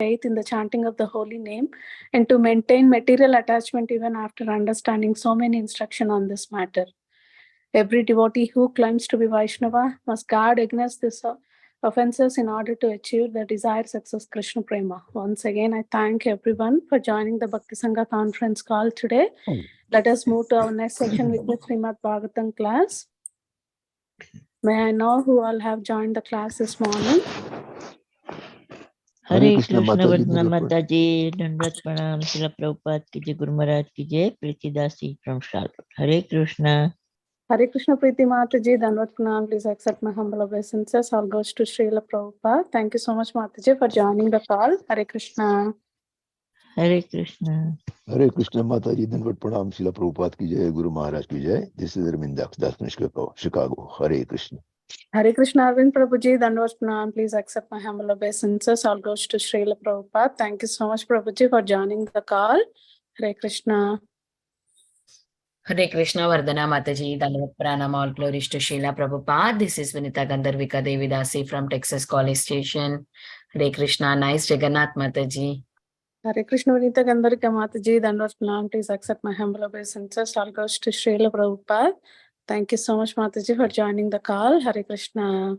faith in the chanting of the holy name and to maintain material attachment even after understanding so many instructions on this matter. Every devotee who claims to be Vaishnava must guard against these offenses in order to achieve the desired success Krishna Prema. Once again, I thank everyone for joining the Bhakti Sangha conference call today. Let us move to our next section with the Srimad Bhagavatam class. May I know who all have joined the class this morning? Hare Krishna Vardhana Mataji, Dandavat Pranam, Srila Prabhupada ki jai, Guru Maharaj ki jai, Preetidasi from Charlotte. Hare Krishna. Hare Krishna Preeti Mataji, Dandavat Pranam. Please accept my humble obeisances. All goes to Srila Prabhupada. Thank you so much, Mataji, for joining the call. Hare Krishna. Hare Krishna. Hare Krishna Mataji, Dandavat Pranam, Srila Prabhupada ki jai, Guru Maharaj ki jai. This is Arvind Das from Chicago. Hare Krishna. Hare Krishna Arvind Prabhuji, Dandavat Pranam. Please accept my humble obeisances. All goes to Srila Prabhupada. Thank you so much, Prabhuji, for joining the call. Hare Krishna. Hare Krishna Vardhana Mataji, Dandavat Pranam, all glories to Srila Prabhupada. This is Vinita Gandharvika Devidasi from Texas College Station. Hare Krishna, nice Jagannath Mataji. Hare Krishna Vinita Gandharvika Mataji, Dandavat Pranam. Please accept my humble obeisances. All goes to Srila Prabhupada. Thank you so much, Mataji, for joining the call. Hare Krishna.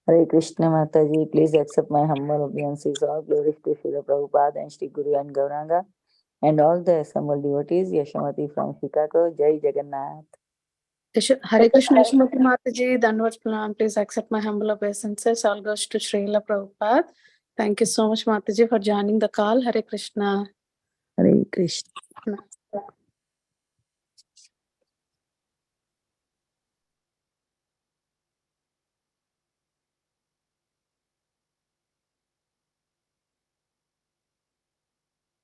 Hare Krishna Mataji, please accept my humble obeisances. All glories to Srila Prabhupada and Sri Guru and Gauranga and all the assembled devotees. Yashamati from Chicago. Jai Jagannath. Hare Krishna Yashamati Mataji, Dandavat Pranam. Please accept my humble obeisances. All goes to Srila Prabhupada. Thank you so much, Mataji, for joining the call. Hare Krishna. Hare Krishna.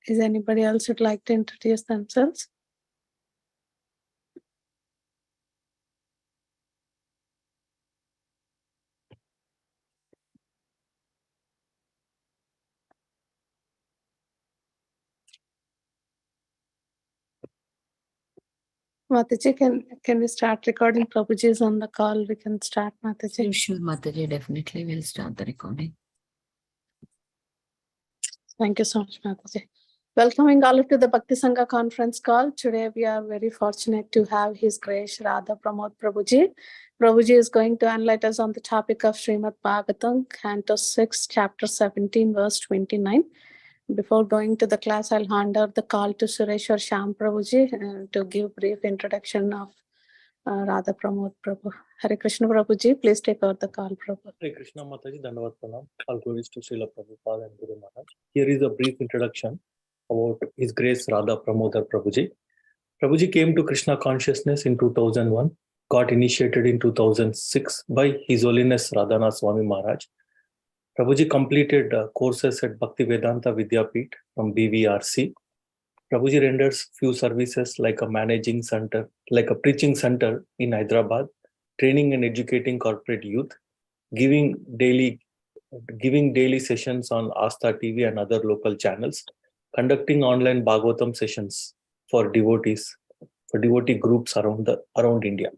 Is anybody else would like to introduce themselves? Mataji, can we start recording? Prabhuji is on the call. We can start, Mataji. Sure, Mataji, definitely we'll start the recording. Thank you so much, Mataji. Welcoming all of to the Bhakti Sangha conference call. Today we are very fortunate to have His Grace Radha Pramod Prabhuji. Prabhuji is going to enlighten us on the topic of Srimad Bhagavatam, Canto 6, Chapter 17, verse 29. Before going to the class, I'll hand over the call to Sureshwar Shyam Prabhuji to give brief introduction of Radha Pramod Prabhu. Hare Krishna Prabhuji, please take over the call, Prabhu. Hare Krishna Mataji, Dandavat Pranam. All glories to Srila Prabhupada and Guru Maharaj. Here is a brief introduction about His Grace Radha Pramodar Prabhuji. Prabhuji came to Krishna consciousness in 2001, got initiated in 2006 by His Holiness Radhanath Swami Maharaj. Prabhuji completed courses at Bhaktivedanta Vidyapith from BVRC. Prabhuji renders few services like a managing center, like a preaching center in Hyderabad, training and educating corporate youth, giving daily sessions on Astha TV and other local channels, conducting online Bhagavatam sessions for devotees, for devotee groups around India.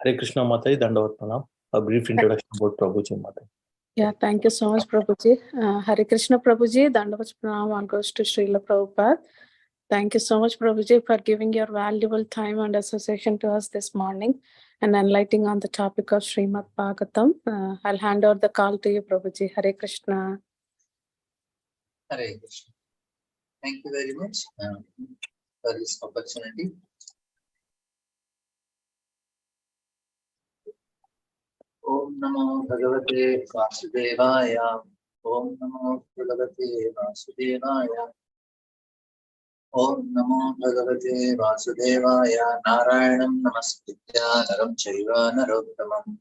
Hare Krishna Mataji, Dandavat Pranam. A brief introduction about Prabhuji Mataji. Yeah, thank you so much, Prabhuji. Hare Krishna Prabhuji, Dandavat Pranam, all goes to Srila Prabhupada. Thank you so much, Prabhuji, for giving your valuable time and association to us this morning and enlightening on the topic of Srimad Bhagavatam. I'll hand over the call to you, Prabhuji. Hare Krishna. Hare Krishna. Thank you very much for this opportunity. Om Namo Bhagavate Vasudevaya. Om Namo Bhagavate Vasudevaya. Om Namo Bhagavate Vasudevaya. Narayanam Namaskritya Naram Chaiva Narottamam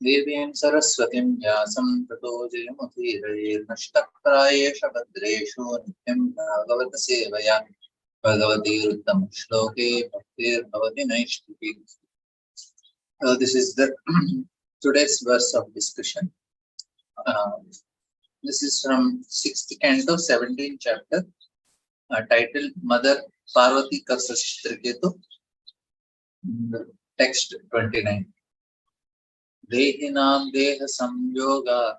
Devim Saraswatim Vyasam Tato Jayamuthiraye Nashtaprayesha Bhadreshu Nityam Bhagavata Sevaya Bhagavati Ruddham Shloke Bhaktir Bhavati Naishtiki. This is the today's verse of discussion. This is from 6th canto, 17th chapter, titled Mother Parvati Karsastriketu, text 29. Dehinam deha samyoga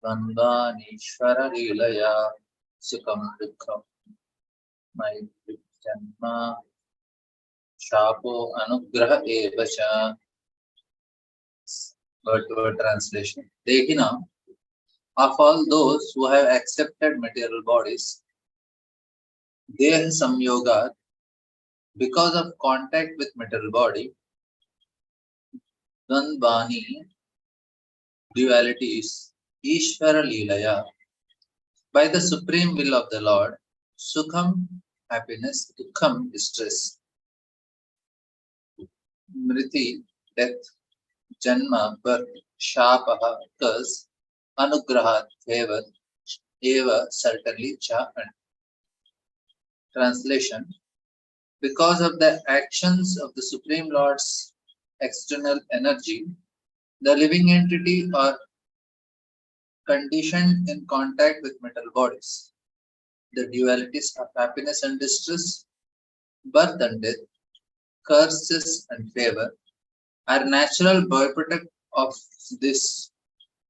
Bandhanishvara Leelaya Sukham Dukham Maitri Janma Shapo Anugraha Evacha. Word to word translation. Dehinam, of all those who have accepted material bodies, Deha Samyoga, because of contact with material body, Dvandvani, dualities, Ishvara Leelaya, by the supreme will of the Lord, Sukham, happiness, Dukham, distress, Mriti, death, Janma, birth, Shapaha, curse, Anugraha, favor, Eva, certainly, Cha, and translation. Because of the actions of the Supreme Lord's external energy, the living entity are conditioned in contact with material bodies. The dualities of happiness and distress, birth and death, curses and favor are natural byproduct of this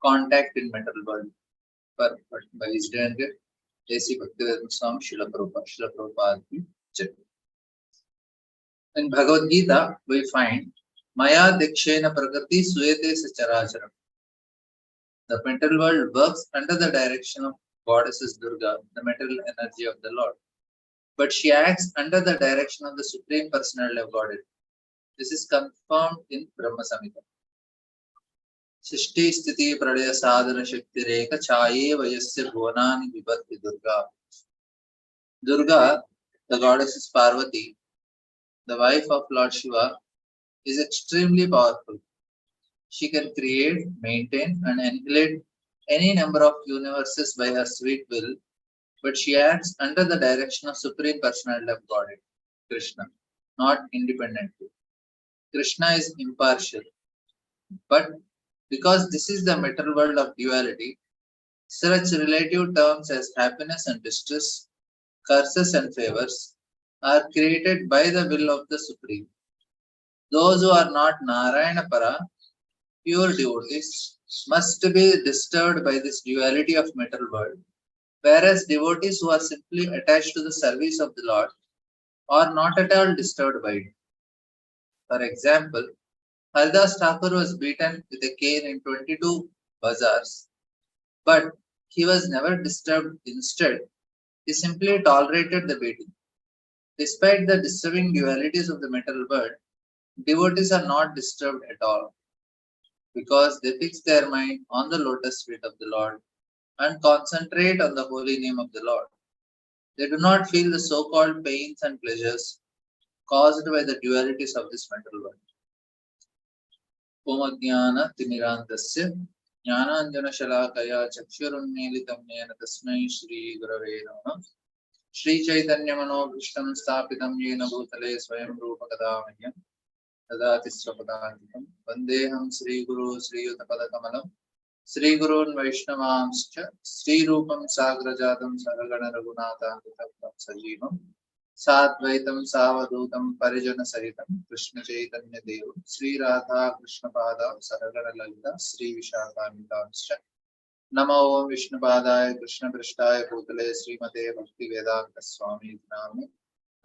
contact in material world. By his doing it, A.C. Bhaktivedanta Swami Srila Prabhupada ki Jai. In Bhagavad Gita, we find Maya Dikshena Prakriti Suyate Sacharacharam. The material world works under the direction of goddesses Durga, the material energy of the Lord. But she acts under the direction of the Supreme Personality of Godhead. This is confirmed in Brahma Samhita. Sishti Sthiti Pralaya Sadhana Shakti Rekha Chaye Vayasya Bhuvani Vibhatti Durga. Durga, the goddess Parvati, the wife of Lord Shiva, is extremely powerful. She can create, maintain, and annihilate any number of universes by her sweet will, but she acts under the direction of Supreme Personality of Godhead, Krishna, not independently. Krishna is impartial, but because this is the material world of duality, such relative terms as happiness and distress, curses and favors, are created by the will of the Supreme. Those who are not Narayana Para, pure devotees, must be disturbed by this duality of material world, whereas devotees who are simply attached to the service of the Lord are not at all disturbed by it. For example, Haridas Thakur was beaten with a cane in 22 bazaars, but he was never disturbed. Instead, he simply tolerated the beating. Despite the disturbing dualities of the material world, devotees are not disturbed at all, because they fix their mind on the lotus feet of the Lord and concentrate on the holy name of the Lord. They do not feel the so-called pains and pleasures caused by the dualities of this material world. Om Jnana Timirantasya Jnananjana Shalakaya Chakshurunmilitam Yena Tasmai Shri Gurave Namaha. Shri Chaitanya Mano Bhishtam Sthapitam Yena Bhutale Swayam Rupa Kadamahyam Tadati Swapadantikam Vandeham Sri Guru Sri Yuttapada Kamalam Sri Gurun Vaishnavamscha Sri Rupam Sagrajatam Saragana Raghunathanvitam Sajivam Sadvaitam Savadutam Parijana Saritam Krishna Chaitanya Dev Sri Radha Krishna Pada Saragana Lalita Sri Vishakamitamscha Namo Om Vishnu Padaya Krishna Prishtaya Bhutale Srimate Bhakti Vedanta Swami Nami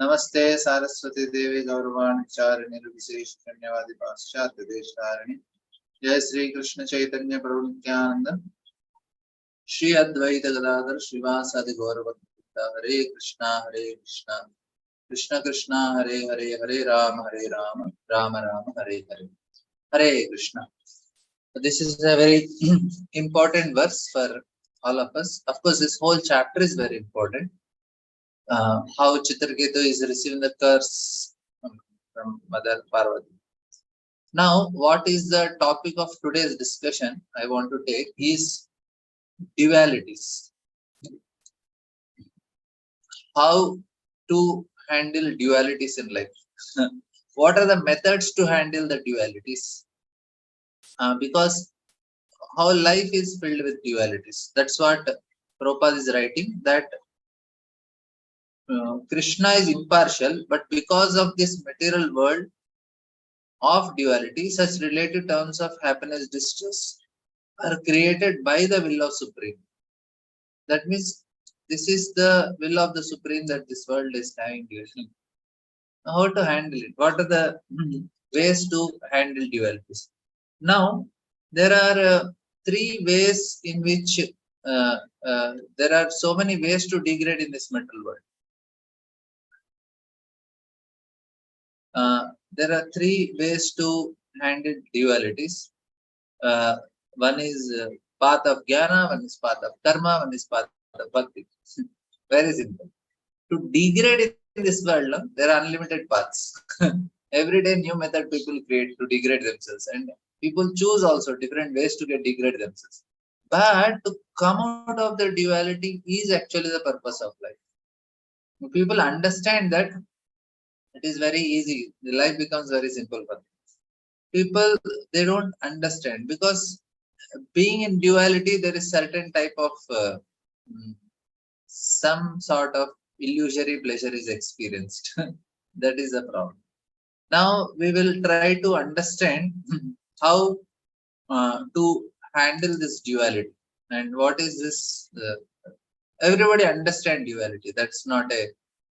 Namaste Saraswati Devi Gauravan Charini Visesh Kanyavadi Paschatya Deshtarani Jai Sri Krishna Chaitanya Prabhu Nityananda Shri Advaita Gadadhar Srivasadi Gauravakta Hare Krishna Krishna Krishna Hare Hare Hare Rama Rama Rama Hare Hare Hare Krishna. This is a very important verse for all of us. Of course, this whole chapter is very important. How Chitraketu is receiving the curse from Mother Parvati. Now, what is the topic of today's discussion I want to take is dualities. How to handle dualities in life. What are the methods to handle the dualities? Because how life is filled with dualities. That's what Prabhupada is writing, that Krishna is impartial, but because of this material world, of duality, such relative terms of happiness, distress are created by the will of Supreme. That means this is the will of the Supreme that this world is having duality. How to handle it? What are the ways to handle dualities? Now, there are three ways in which there are so many ways to degrade in this material world. There are three ways to handle dualities. One is path of jnana, one is path of karma, one is path of bhakti. Very simple. To degrade in this world, no, there are unlimited paths. Every day, new method people create to degrade themselves, and people choose also different ways to get degrade themselves. But to come out of the duality is actually the purpose of life. If people understand that, it is very easy. The life becomes very simple for them. People, they don't understand, because being in duality, there is certain type of some sort of illusory pleasure is experienced. That is the problem. Now we will try to understand how to handle this duality and what is this. Everybody understand duality. That's not a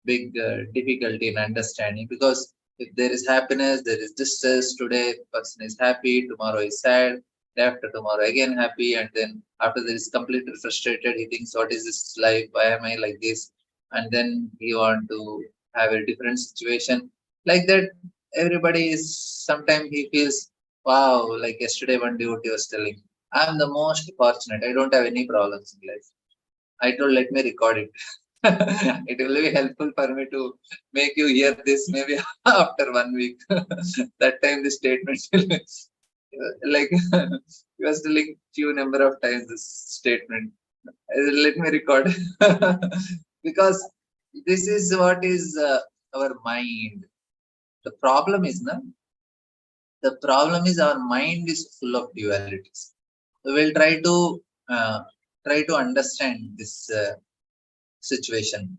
big difficulty in understanding, because if there is happiness, there is distress. Today person is happy, tomorrow is sad, after tomorrow again happy, and then after there is completely frustrated, he thinks, what is this life, why am I like this, and then he want to have a different situation. Like that, everybody is, sometimes he feels, wow, like yesterday one devotee was telling, I'm the most fortunate, I don't have any problems in life. I told, let me record it. It will be helpful for me to make you hear this maybe after 1 week. That time the statement will be, like you was telling few number of times this statement. Let me record. Because this is what is our mind. The problem is our mind is full of dualities. We will try to understand this situation.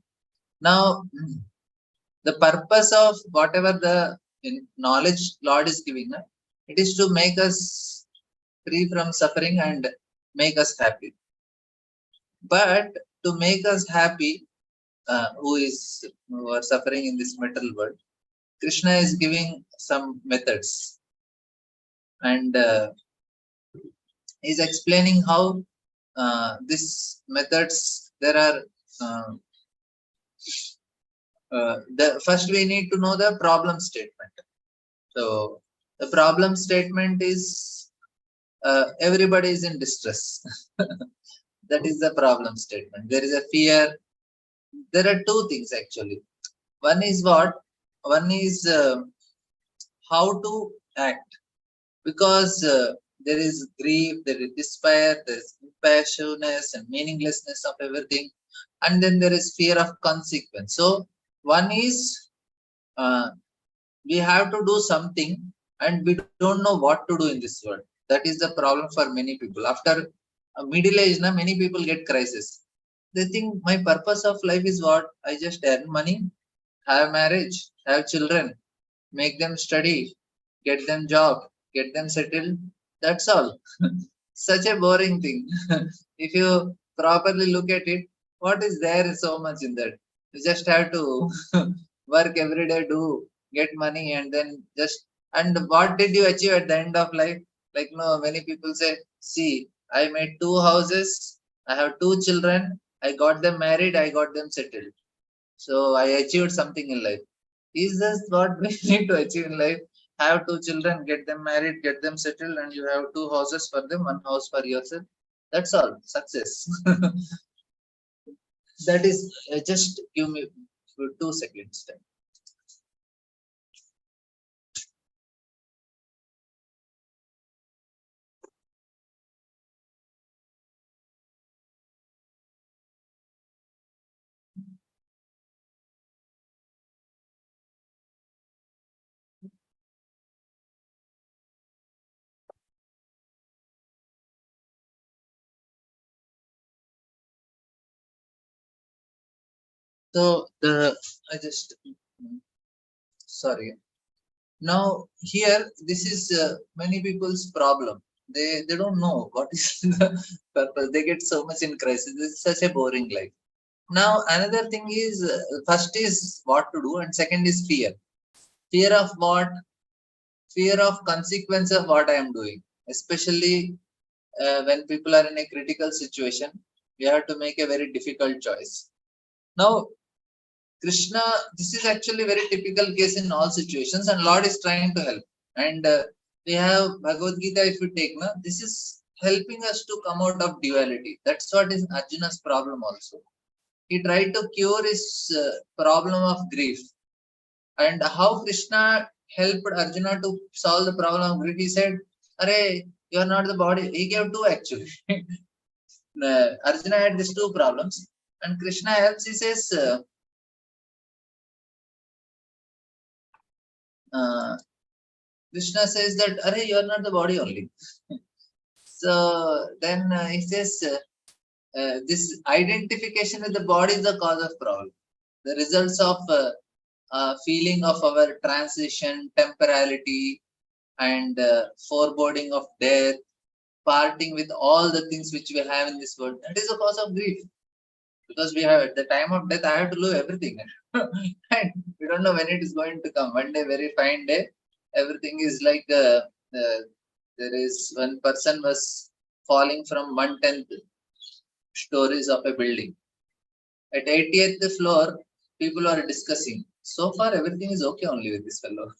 Now, the purpose of whatever the knowledge Lord is giving, it is to make us free from suffering and make us happy. But to make us happy, who are suffering in this material world, Krishna is giving some methods, and is explaining how these methods there are. The first we need to know the problem statement. So the problem statement is everybody is in distress. That is the problem statement. There is a fear. There are two things actually. One is what? One is how to act, because there is grief, there is despair, there is impatience and meaninglessness of everything, and then there is fear of consequence. So one is we have to do something and we don't know what to do in this world. That is the problem for many people. After middle age, many people get crisis. They think my purpose of life is what? I just earn money, have marriage, have children, make them study, get them job, get them settled. That's all. Such a boring thing. If you properly look at it, what is there so much in that? You just have to work every day, get money, and then just, and what did you achieve at the end of life? Like, no, many people say, see, I made 2 houses, I have 2 children, I got them married, I got them settled. So I achieved something in life. Is this what we need to achieve in life? Have 2 children, get them married, get them settled, and you have 2 houses for them, 1 house for yourself. That's all. Success. That is, just give me 2 seconds time. So I just, sorry. Now here, this is many people's problem. They don't know what is the purpose. They get so much in crisis. This is such a boring life. Now another thing is, first is what to do, and second is fear. Fear of what? Fear of consequence of what I am doing. Especially when people are in a critical situation, we have to make a very difficult choice. Now Krishna, this is actually very typical case in all situations, and Lord is trying to help. And we have Bhagavad Gita, if you take, na, this is helping us to come out of duality. That's what is Arjuna's problem also. He tried to cure his problem of grief. And how Krishna helped Arjuna to solve the problem of grief? He said, Arey, you are not the body. He gave two actually. Arjuna had these two problems, and Krishna helps. He says, Krishna says that, Arey, you are not the body only. So then he says, this identification with the body is the cause of problem. The results of feeling of our transition, temporality, and foreboding of death, parting with all the things which we have in this world, that is the cause of grief. Because we have, at the time of death, I have to lose everything. And we don't know when it is going to come. One day, very fine day, everything is like, there is one person was falling from 1/10 stories of a building. At 80th floor, people are discussing. So far, everything is okay only with this fellow.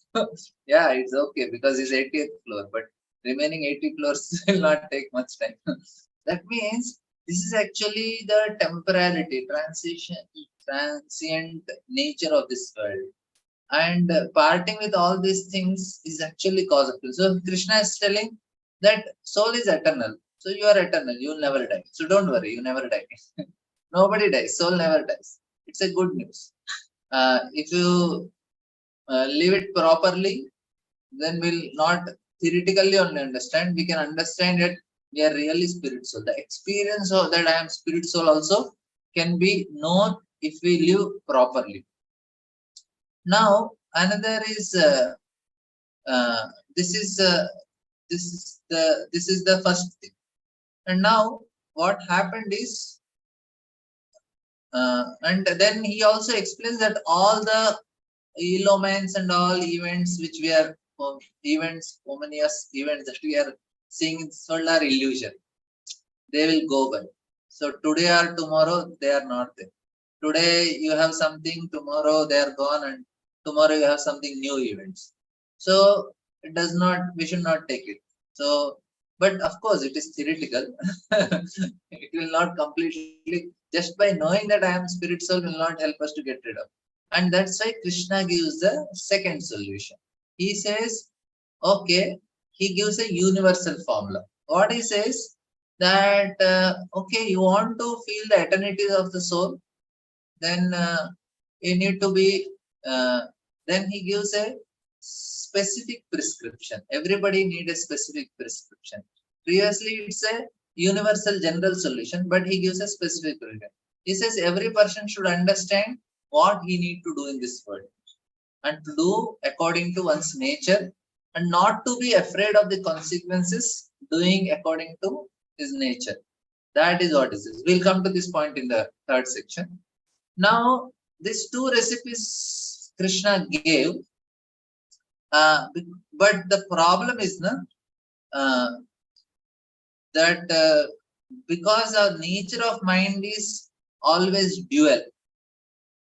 Yeah, it's okay because it's 80th floor, but remaining 80 floors will not take much time. That means this is actually the temporality, transient nature of this world. And parting with all these things is actually cause of it. So Krishna is telling that soul is eternal. So you are eternal, you will never die. So don't worry, you never die. Nobody dies, soul never dies. It's a good news. If you live it properly, then we'll not theoretically only understand, we can understand that we are really spirit soul. The experience of that I am spirit soul also can be known if we live properly. Now another is this is the first thing. And now what happened is, and then he also explains that all the elements and all events which we are events, ominous events that we are seeing in this world are illusion. They will go by. So today or tomorrow they are not there. Today you have something, tomorrow they are gone, and tomorrow you have something new events. So it does not, we should not take it. So, but of course it is theoretical. It will not completely, just by knowing that I am spirit soul will not help us to get rid of. And that's why Krishna gives the second solution. He says, okay, he gives a universal formula. What he says, that, okay, you want to feel the eternity of the soul, then you need to be, then he gives a specific prescription. Everybody needs a specific prescription. Previously, it's a universal general solution, but he gives a specific prescription. He says every person should understand what he need to do in this world, and to do according to one's nature, and not to be afraid of the consequences, doing according to his nature. That is what it is. We'll come to this point in the third section. Now, these two recipes Krishna gave, but the problem is that because our nature of mind is always dual.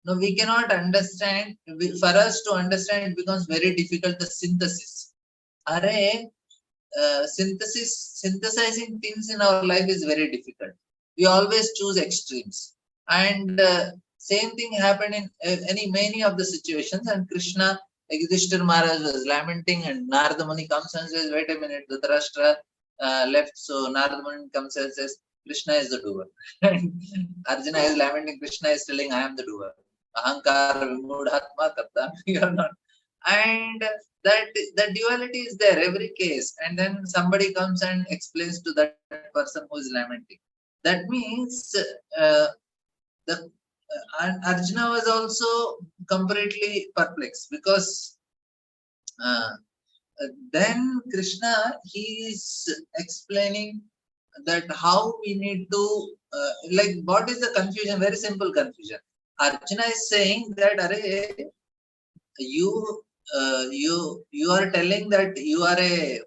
Now we cannot understand, for us to understand it becomes very difficult, the synthesis. Synthesizing things in our life is very difficult. We always choose extremes. And same thing happened in many of the situations. And Krishna, Yudhishthira Maharaj was lamenting, and Narada Muni comes and says, wait a minute, Dhritarashtra left. So Narada Muni comes and says, Krishna is the doer. And Arjuna is lamenting, Krishna is telling, I am the doer. Ahankara vimudhatma tapta, you are not. And that the duality is there every case. And then somebody comes and explains to that person who is lamenting. That means and Arjuna was also completely perplexed, because Then Krishna, he is explaining that how we need to, like, what is the confusion? Very simple confusion. Arjuna is saying that, Arey, you are telling that you are a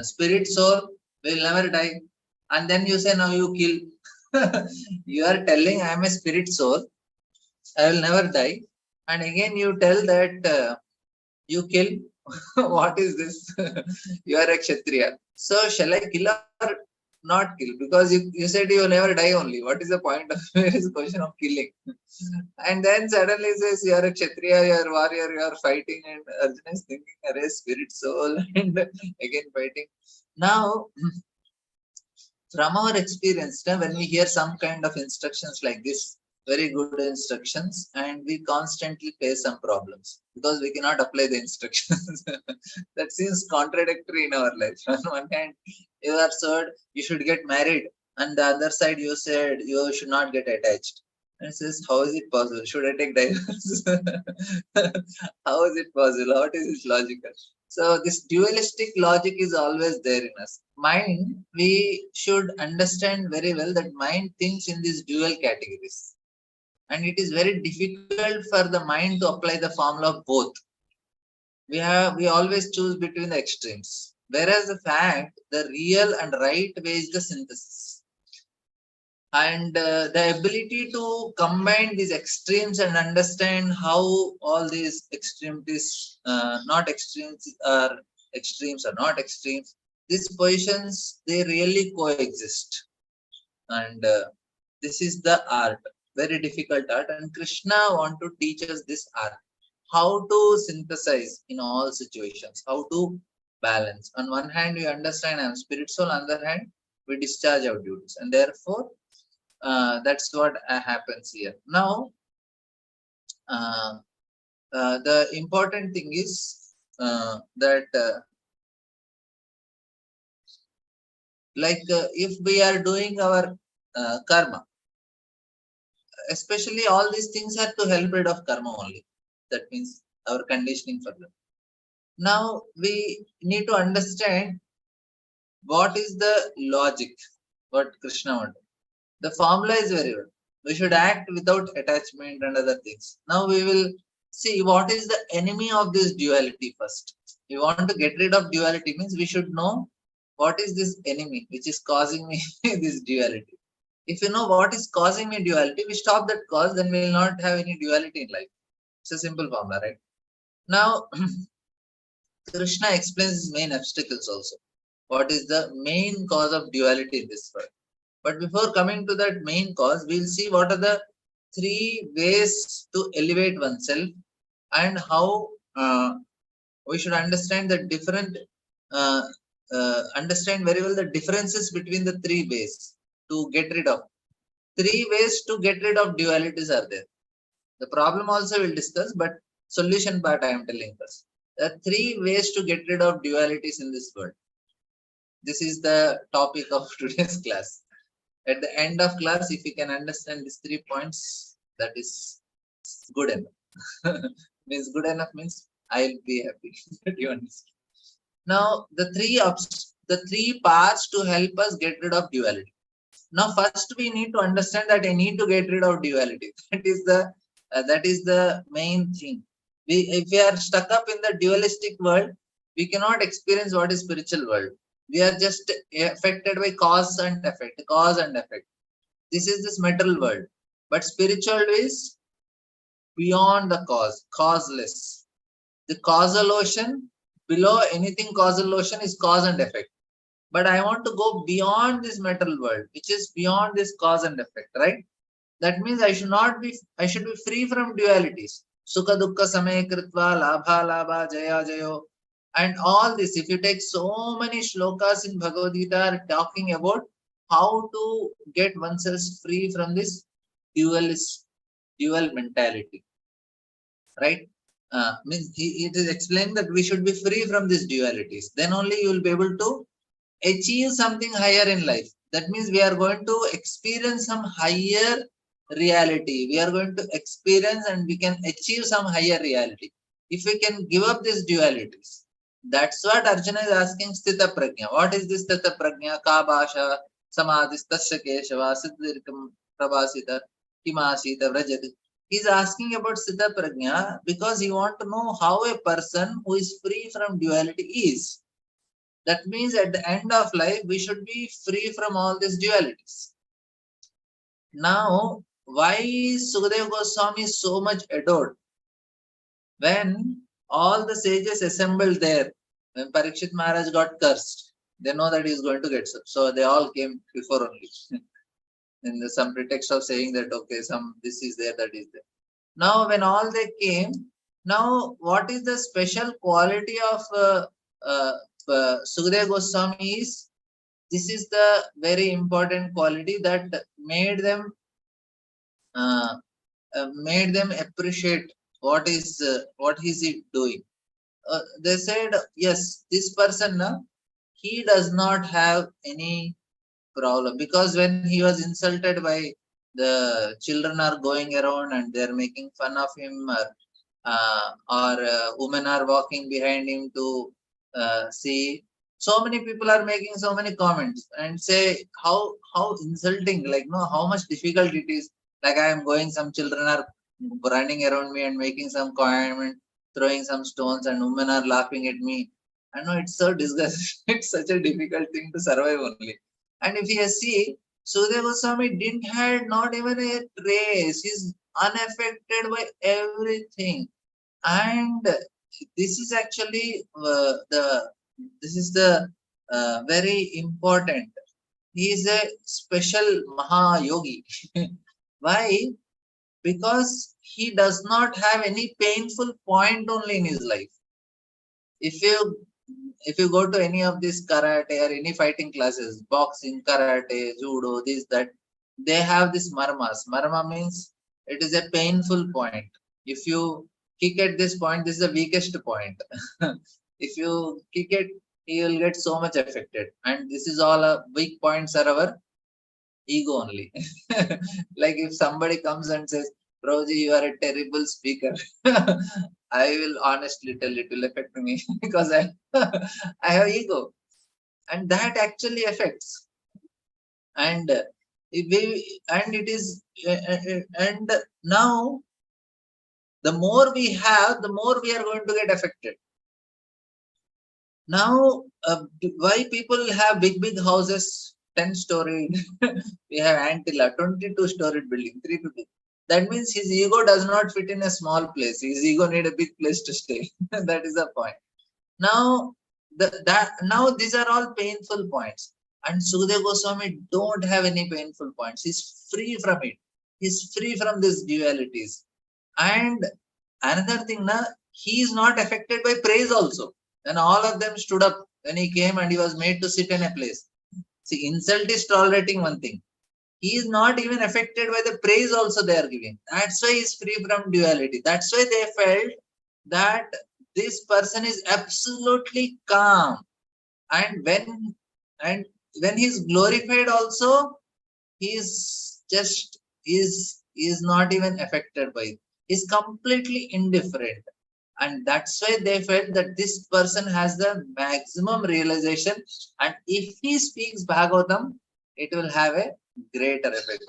spirit soul, will never die, and then you say now you kill. You are telling I am a spirit soul, I will never die, and again you tell that you kill. What is this? You are a Kshatriya. So shall I kill or not kill? Because you said you will never die only. What is the point of where is the question of killing? And then suddenly says you are a Kshatriya, you are a warrior, you are fighting, and Arjuna is thinking, array spirit soul, and again fighting. Now, from our experience, when we hear some kind of instructions like this, very good instructions, and we constantly face some problems because we cannot apply the instructions. That seems contradictory in our life. On one hand, you are told you should get married, and the other side you said you should not get attached. And it says, how is it possible? Should I take divorce? How is it possible? What is it logical? So this dualistic logic is always there in us. Mind, we should understand very well that mind thinks in these dual categories. And it is very difficult for the mind to apply the formula of both. We always choose between the extremes. Whereas the fact, the real and right way is the synthesis. And the ability to combine these extremes and understand how all these extremes, not extremes, are extremes or not extremes, these positions, they really coexist. And this is the art, very difficult art. And Krishna want to teach us this art, how to synthesize in all situations, how to balance. On one hand, we understand I am spiritual, on the other hand, we discharge our duties. And therefore, that's what happens here. Now, the important thing is that if we are doing our karma, especially all these things are to help rid of karma only. That means our conditioning for them. Now, we need to understand what is the logic, what Krishna wanted. The formula is very good. We should act without attachment and other things. Now we will see what is the enemy of this duality first. We want to get rid of duality, means we should know what is this enemy which is causing me this duality. If you know what is causing me duality, we stop that cause, then we will not have any duality in life. It's a simple formula, right? Now, Krishna explains his main obstacles also. What is the main cause of duality in this world? But before coming to that main cause, we'll see what are the 3 ways to elevate oneself and how we should understand the different, understand very well the differences between the 3 ways to get rid of. 3 ways to get rid of dualities are there. The problem also we'll discuss, but solution part I am telling first. There are 3 ways to get rid of dualities in this world. This is the topic of today's class. At the end of class, if you can understand these 3 points, that is good enough. Means good enough means I'll be happy that you understand. Now, the 3 parts to help us get rid of duality. Now, first we need to understand that I need to get rid of duality. That is the main thing. If we are stuck up in the dualistic world, we cannot experience what is spiritual world. We are just affected by cause and effect. This is this material world. But spiritual is beyond the cause, causeless. The causal ocean, below anything causal ocean is cause and effect. But I want to go beyond this material world, which is beyond this cause and effect, right? That means I should be free from dualities. Sukha dukkha samaya kritva, labha labha, jaya jayo. And all this, if you take so many shlokas in Bhagavad Gita are talking about how to get oneself free from this dual mentality, right? Means it is explained that we should be free from these dualities. Then only you will be able to achieve something higher in life. That means we are going to experience some higher reality. We are going to experience and we can achieve some higher reality. if we can give up these dualities. That's what Arjuna is asking Sthita Prajna. What is this Sthita Prajna? Ka bhasha samadhistasya keshava siddhirkam prabhasita kimasita vrajati. He's asking about Sthita Prajna because he wants to know how a person who is free from duality is. That means at the end of life, we should be free from all these dualities. Now, why is Sukadeva Goswami so much adored? When all the sages assembled there, when Parikshit Maharaj got cursed, they know that he is going to get so. So they all came before only. In some pretext of saying that, okay, this is there, that is there. Now, when all they came, now what is the special quality of Sukadeva Goswami is? This is the very important quality that made them appreciate what is he doing. They said, yes, this person, he does not have any problem, because when he was insulted by the children are going around and they are making fun of him, or women are walking behind him to see. So many people are making so many comments and say how insulting, like, no, how much difficult it is. Like, I am going, some children are running around me and making some comment, throwing some stones, and women are laughing at me. I know it's so disgusting. It's such a difficult thing to survive only. And if you see, Sukadeva Goswami didn't had not even a trace. He's unaffected by everything. And this is actually very important. He is a special Mahayogi. Why? Because he does not have any painful point only in his life. If you go to any of these karate or any fighting classes, boxing, karate, judo, this, that, they have this marmas. Marma means it is a painful point. If you kick at this point, this is the weakest point. If you kick it, you will get so much affected. And this is all weak points are our ego only. Like if somebody comes and says, Prabhuji, you are a terrible speaker. I will honestly tell it will affect me because I have ego. And that actually affects. And now the more we have, the more we are going to get affected. Now, why people have big houses, 10-story, we have Antilla, 22-story building, 3 people. That means his ego does not fit in a small place. His ego need a big place to stay. That is the point. Now, now these are all painful points. And Sukadeva Goswami don't have any painful points. He's free from it. He's free from these dualities. And another thing, he is not affected by praise also. And all of them stood up when he came and he was made to sit in a place. See, insult is tolerating one thing. He is not even affected by the praise also they are giving. That's why he is free from duality. That's why they felt that this person is absolutely calm. And when he is glorified also, he is not even affected by it. He is completely indifferent. And that's why they felt that this person has the maximum realization. And if he speaks Bhagavatam, it will have a greater effect.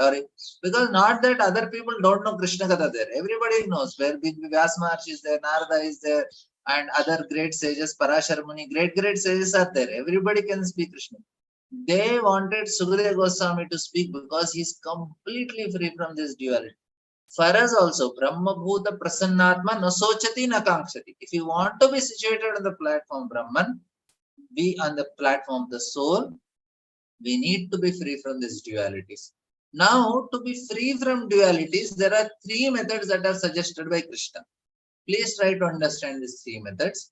Because not that other people don't know Krishna Katha there. Everybody knows where Vyasa Maharshi is there, Narada is there, and other great sages, Parashar Muni, great sages are there. Everybody can speak Krishna. They wanted Sukadeva Goswami to speak because he is completely free from this duality. For us also, Brahma Bhuta Prasannatma Nasochati Nakankshati. If you want to be situated on the platform Brahman, be on the platform of the soul, we need to be free from these dualities. Now, to be free from dualities, there are 3 methods that are suggested by Krishna. Please try to understand these 3 methods.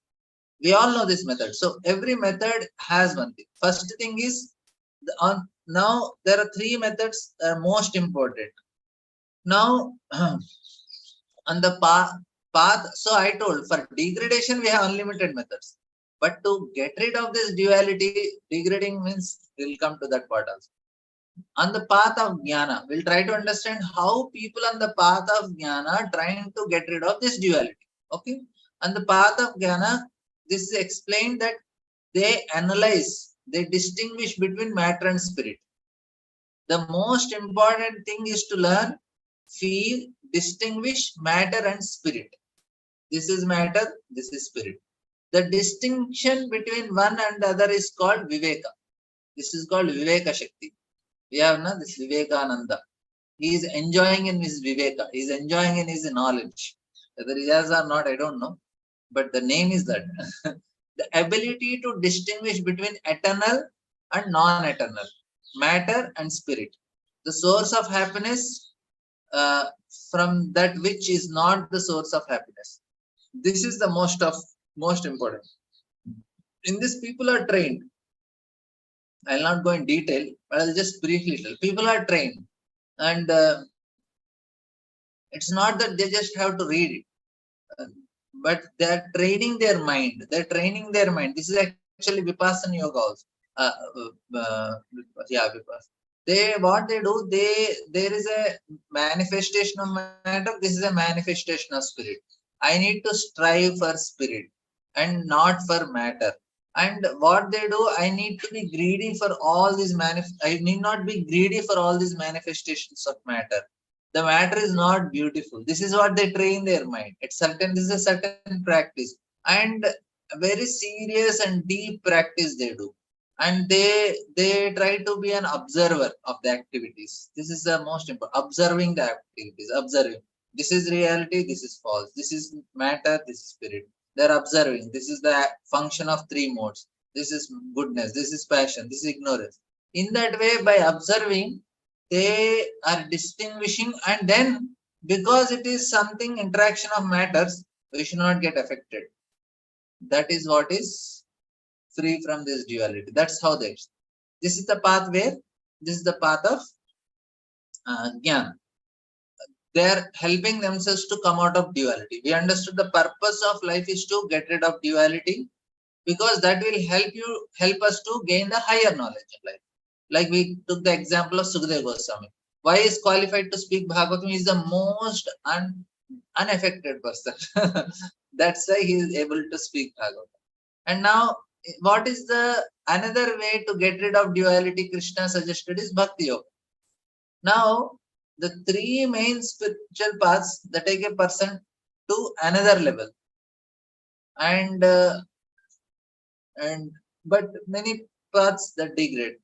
We all know this method. So, every method has one thing. First thing is, now there are 3 methods that are most important. Now, on the path, so I told, for degradation, we have unlimited methods. But to get rid of this duality, degrading means, we'll come to that part also. On the path of Jnana, we'll try to understand how people on the path of Jnana are trying to get rid of this duality. Okay. On the path of Jnana, this is explained that they analyze, they distinguish between matter and spirit. The most important thing is to learn, feel, distinguish matter and spirit. This is matter, this is spirit. The distinction between one and the other is called Viveka. This is called Viveka Shakti. We have now this Vivekananda. He is enjoying in his Viveka. He is enjoying in his knowledge. Whether he has or not, I don't know. But the name is that. The ability to distinguish between eternal and non-eternal, matter and spirit. The source of happiness from that which is not the source of happiness. This is the most important. In this, people are trained. I'll not go in detail, but I'll just briefly tell. People are trained, and it's not that they just have to read it, but they're training their mind. They're training their mind. This is actually Vipassana Yoga also. Vipassana. What they do, there is a manifestation of matter. This is a manifestation of spirit. I need to strive for spirit and not for matter. And what they do, I need to be greedy for all these I need not be greedy for all these manifestations of matter. The matter is not beautiful. This is what they train their mind. This is a certain practice, and a very serious and deep practice they do. And they try to be an observer of the activities. This is the most important. Observing the activities. Observing. This is reality. This is false. This is matter. This is spirit. They're observing. This is the function of three modes. This is goodness. This is passion. This is ignorance. In that way, by observing, they are distinguishing, and then because it is something interaction of matters, we should not get affected. That is what is free from this duality. That's how they. This is the path where, this is the path of Jnana. They are helping themselves to come out of duality. We understood the purpose of life is to get rid of duality, because that will help us to gain the higher knowledge of life. Like we took the example of Sukadeva Goswami. Why is qualified to speak Bhagavatam? He is the most unaffected person. That's why he is able to speak Bhagavatam. And now, what is the another way to get rid of duality Krishna suggested is Bhakti Yoga. Now, the three main spiritual paths that take a person to another level, but many paths that degrade.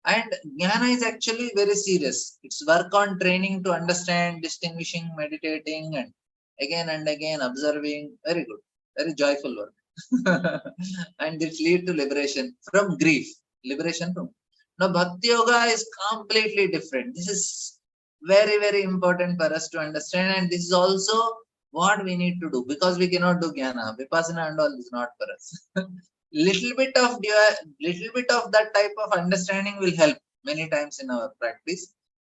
And Jnana is actually very serious. It's work on training to understand, distinguishing, meditating, and again observing. Very good, very joyful work. And it leads to liberation from grief. Liberation from. Now, Bhakti Yoga is completely different. This is very, very important for us to understand. And this is also what we need to do, because we cannot do Jnana. Vipassana and all is not for us. Little bit of that type of understanding will help many times in our practice.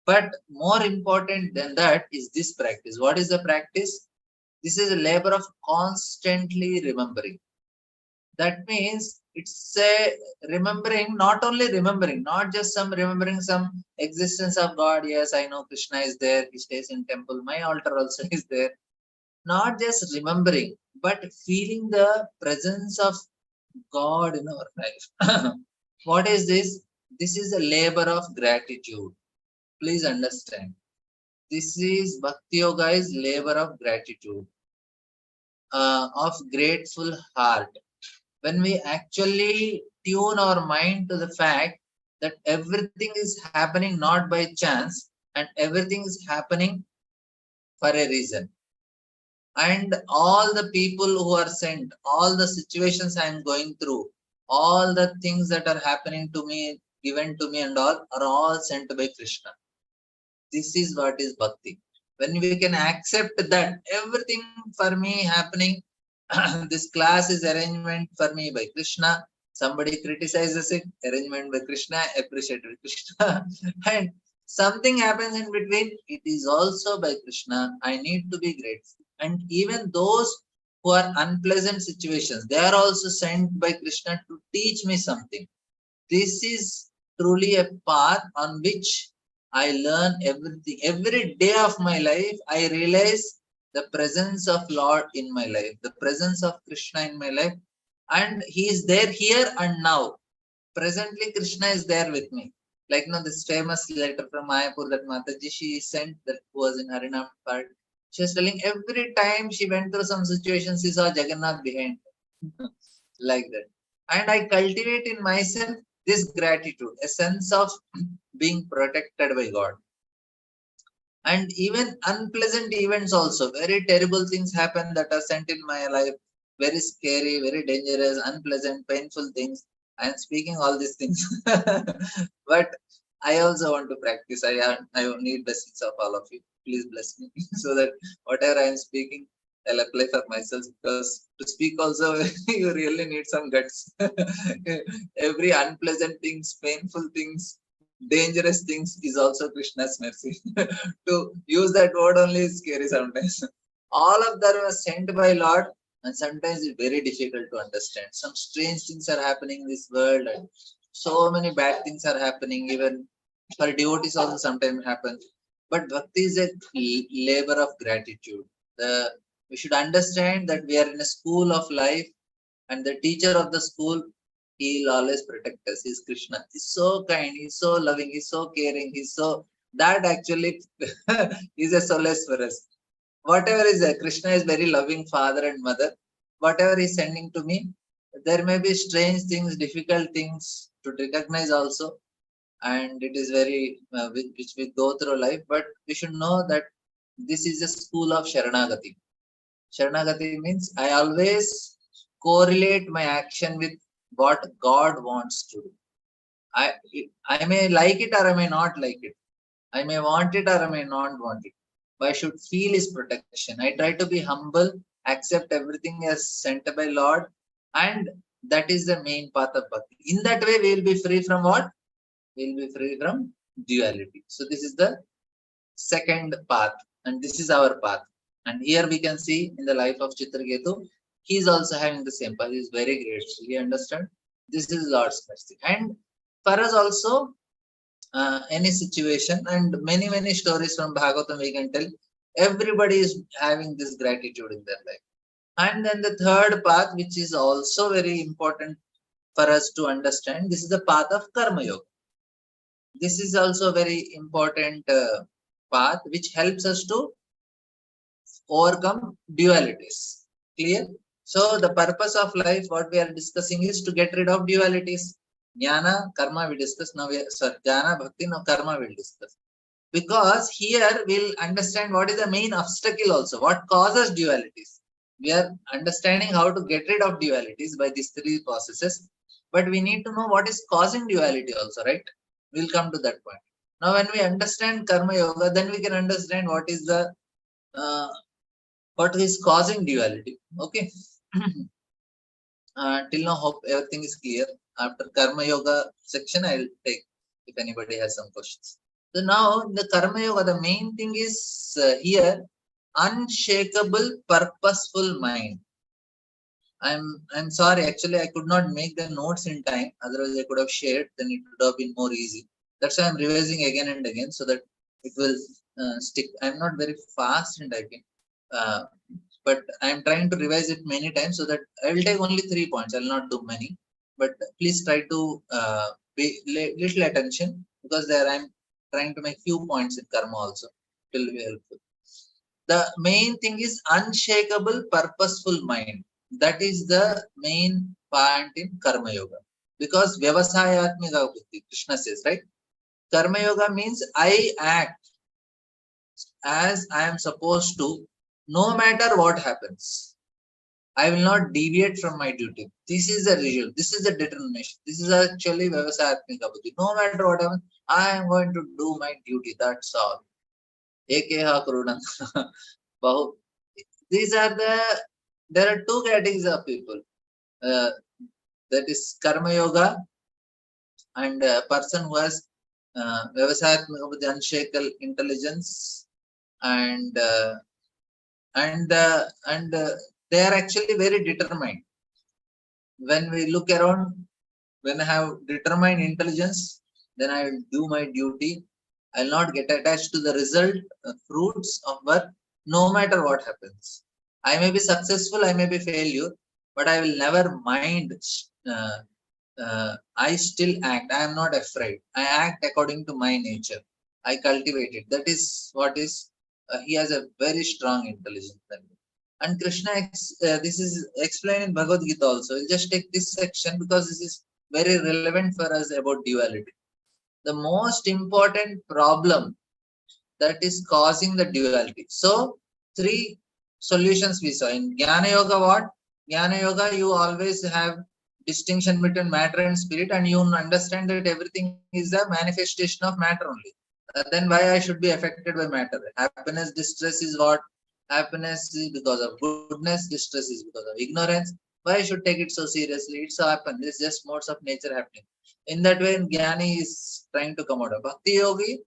But more important than that is this practice. What is the practice? This is a labor of constantly remembering. That means it's a remembering, not only remembering, not just some remembering some existence of God. Yes, I know Krishna is there. He stays in temple. My altar also is there. Not just remembering, but feeling the presence of God in our life. What is this? This is a labor of gratitude. Please understand. This is Bhakti Yoga is labor of gratitude, of grateful heart. When we actually tune our mind to the fact that everything is happening not by chance, and everything is happening for a reason. And all the people who are sent, all the situations I am going through, all the things that are happening to me, given to me and all, are all sent by Krishna. This is what is Bhakti. When we can accept that everything for me happening, this class is arrangement for me by Krishna. Somebody criticizes it, arrangement by Krishna, appreciated by Krishna. And something happens in between, it is also by Krishna. I need to be grateful. And even those who are unpleasant situations, they are also sent by Krishna to teach me something. This is truly a path on which I learn everything. Every day of my life, I realize the presence of Lord in my life, the presence of Krishna in my life, and he is there here and now. Presently, Krishna is there with me. Like this famous letter from Mayapur that Mataji she sent that was in Harinam part. She was telling every time she went through some situation, she saw Jagannath behind her. Like that. And I cultivate in myself this gratitude, a sense of being protected by God. And even unpleasant events also, very terrible things happen that are sent in my life, very scary, very dangerous, unpleasant, painful things. I am speaking all these things. But I also want to practice. I need blessings of all of you. Please bless me so that whatever I am speaking, I'll apply for myself, because to speak also you really need some guts. Every unpleasant things, painful things, dangerous things is also Krishna's mercy. To use that word only is scary sometimes. All of them are sent by Lord, and sometimes it's very difficult to understand. Some strange things are happening in this world, and so many bad things are happening. Even for devotees also sometimes happen. But bhakti is a labor of gratitude. We should understand that we are in a school of life, and the teacher of the school, he will always protect us. He's Krishna. He's so kind, he's so loving, he's so caring, he's so that actually is a solace for us. Whatever is there, Krishna is very loving father and mother. Whatever he's sending to me, there may be strange things, difficult things to recognize also, and it is very which we go through life. But we should know that this is a school of Sharanagati. Sharanagati means I always correlate my action with what God wants to do. I may like it or I may not like it. I may want it or I may not want it. But I should feel his protection. I try to be humble, accept everything as sent by Lord, and that is the main path of bhakti. In that way, we will be free from what? We will be free from duality. So this is the second path, and this is our path. And here we can see in the life of Chitraketu, he is also having the same path. He is very grateful. You understand? This is Lord's mercy. And for us also, any situation, and many stories from Bhagavatam we can tell, everybody is having this gratitude in their life. And then the third path, which is also very important for us to understand, this is the path of Karma Yoga. This is also a very important path which helps us to overcome dualities. Clear? So the purpose of life, what we are discussing, is to get rid of dualities. Jnana, karma we discuss. Now Jnana, bhakti, now karma we'll discuss. Because here we'll understand what is the main obstacle also, what causes dualities. We are understanding how to get rid of dualities by these three processes. But we need to know what is causing duality also, right? We'll come to that point. Now when we understand Karma Yoga, then we can understand what is the what is causing duality. Okay. Till now, hope everything is clear. After Karma Yoga section, I'll take if anybody has some questions. So now the Karma Yoga, the main thing is here, unshakable, purposeful mind. I'm sorry, actually I could not make the notes in time. Otherwise I could have shared, then it would have been more easy. That's why I'm revising again and again so that it will stick. I'm not very fast in typing, but I'm trying to revise it many times so that I will take only 3 points. I'll not do many, but please try to pay little attention, because there I'm trying to make few points in karma also. It will be helpful. The main thing is unshakable, purposeful mind. That is the main point in Karma Yoga. Because Vyavasayatmika Buddhi, Krishna says, right? Karma Yoga means I act as I am supposed to, no matter what happens. I will not deviate from my duty. This is the result. This is the determination. This is actually Vyavasayatmika Buddhi. No matter what happens, I am going to do my duty. That's all. Ekeha Kurunanta. These are there are two categories of people. That is Karma Yoga, and a person who has Vyavasayatmika Buddhi, unshakable intelligence, and they are actually very determined. When we look around, when I have determined intelligence, then I will do my duty. I will not get attached to the result, fruits of work. no matter what happens. I may be successful, I may be failure, but I will never mind. I still act. I am not afraid. I act according to my nature. I cultivate it. That is what is. He has a very strong intelligence. And Krishna, this is explained in Bhagavad Gita also. We'll just take this section because this is very relevant for us about duality. The most important problem that is causing the duality. So, three solutions we saw. In Jnana Yoga, what? Jnana Yoga, you always have distinction between matter and spirit, and you understand that everything is a manifestation of matter only. Then why I should be affected by matter? Happiness, distress is what? Happiness is because of goodness, distress is because of ignorance. Why I should take it so seriously? It's so happen. It's just modes of nature happening. In that way, Jnani is trying to come out of Bhakti Yogi.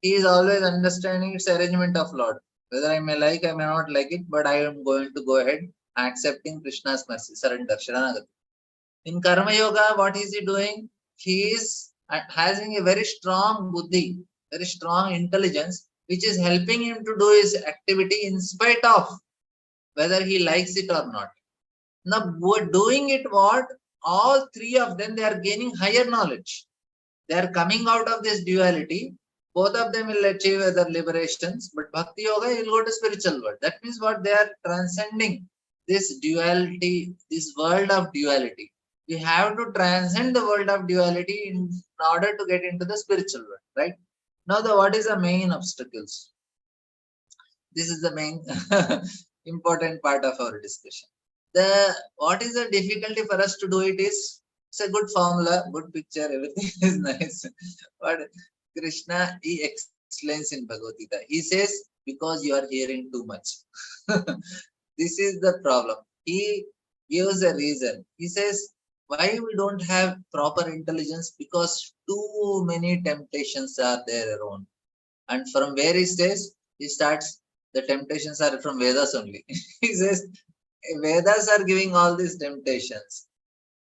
He is always understanding its arrangement of Lord. Whether I may like, I may not like it, but I am going to go ahead accepting Krishna's mercy, surrender, Sharanagati. In Karma Yoga, what is he doing? He is having a very strong buddhi, very strong intelligence, which is helping him to do his activity in spite of whether he likes it or not. Now, doing it what? All three of them, they are gaining higher knowledge. They are coming out of this duality. Both of them will achieve other liberations, but Bhakti Yoga will go to spiritual world. That means what? They are transcending this duality, this world of duality. We have to transcend the world of duality in order to get into the spiritual world, right? Now, what is the main obstacles? This is the main important part of our discussion. What is the difficulty for us to do it is, it's a good formula, good picture, everything is nice. But Krishna, he explains in Bhagavad Gita. He says, because you are hearing too much. This is the problem. He gives a reason. He says, why we don't have proper intelligence? Because too many temptations are there around. And from where he says, he starts, the temptations are from Vedas only. He says, Vedas are giving all these temptations.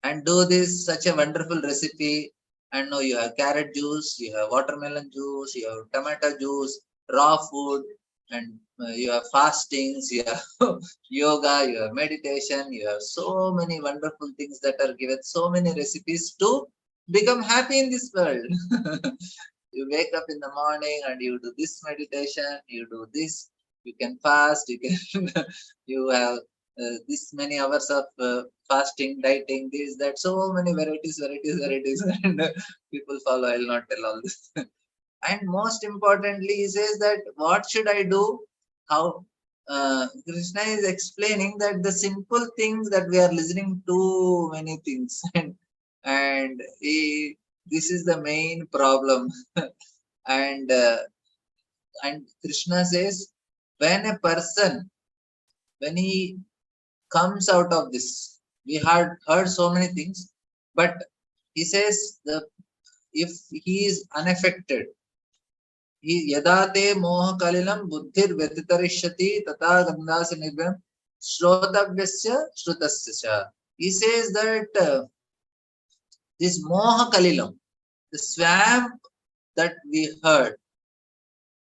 And do this, such a wonderful recipe. And now you have carrot juice, you have watermelon juice, you have tomato juice, raw food, and you have fastings, you have yoga, you have meditation, you have so many wonderful things that are given, so many recipes to become happy in this world. You wake up in the morning and you do this meditation, you do this, you can fast, you can, you have this many hours of fasting, dieting, this, that, so many varieties, and people follow. I'll not tell all this. And most importantly, he says that what should I do? How Krishna is explaining that the simple things that we are listening to many things, and this is the main problem. And Krishna says, when a person, when he comes out of this, we heard so many things, but he says if he is unaffected, he yadate moha kalilam buddhir vyatitarishyati tata gandhasa nirbhyam shrotavyasya shrutasya cha. He says that this moha kalilam, the swamp that we heard,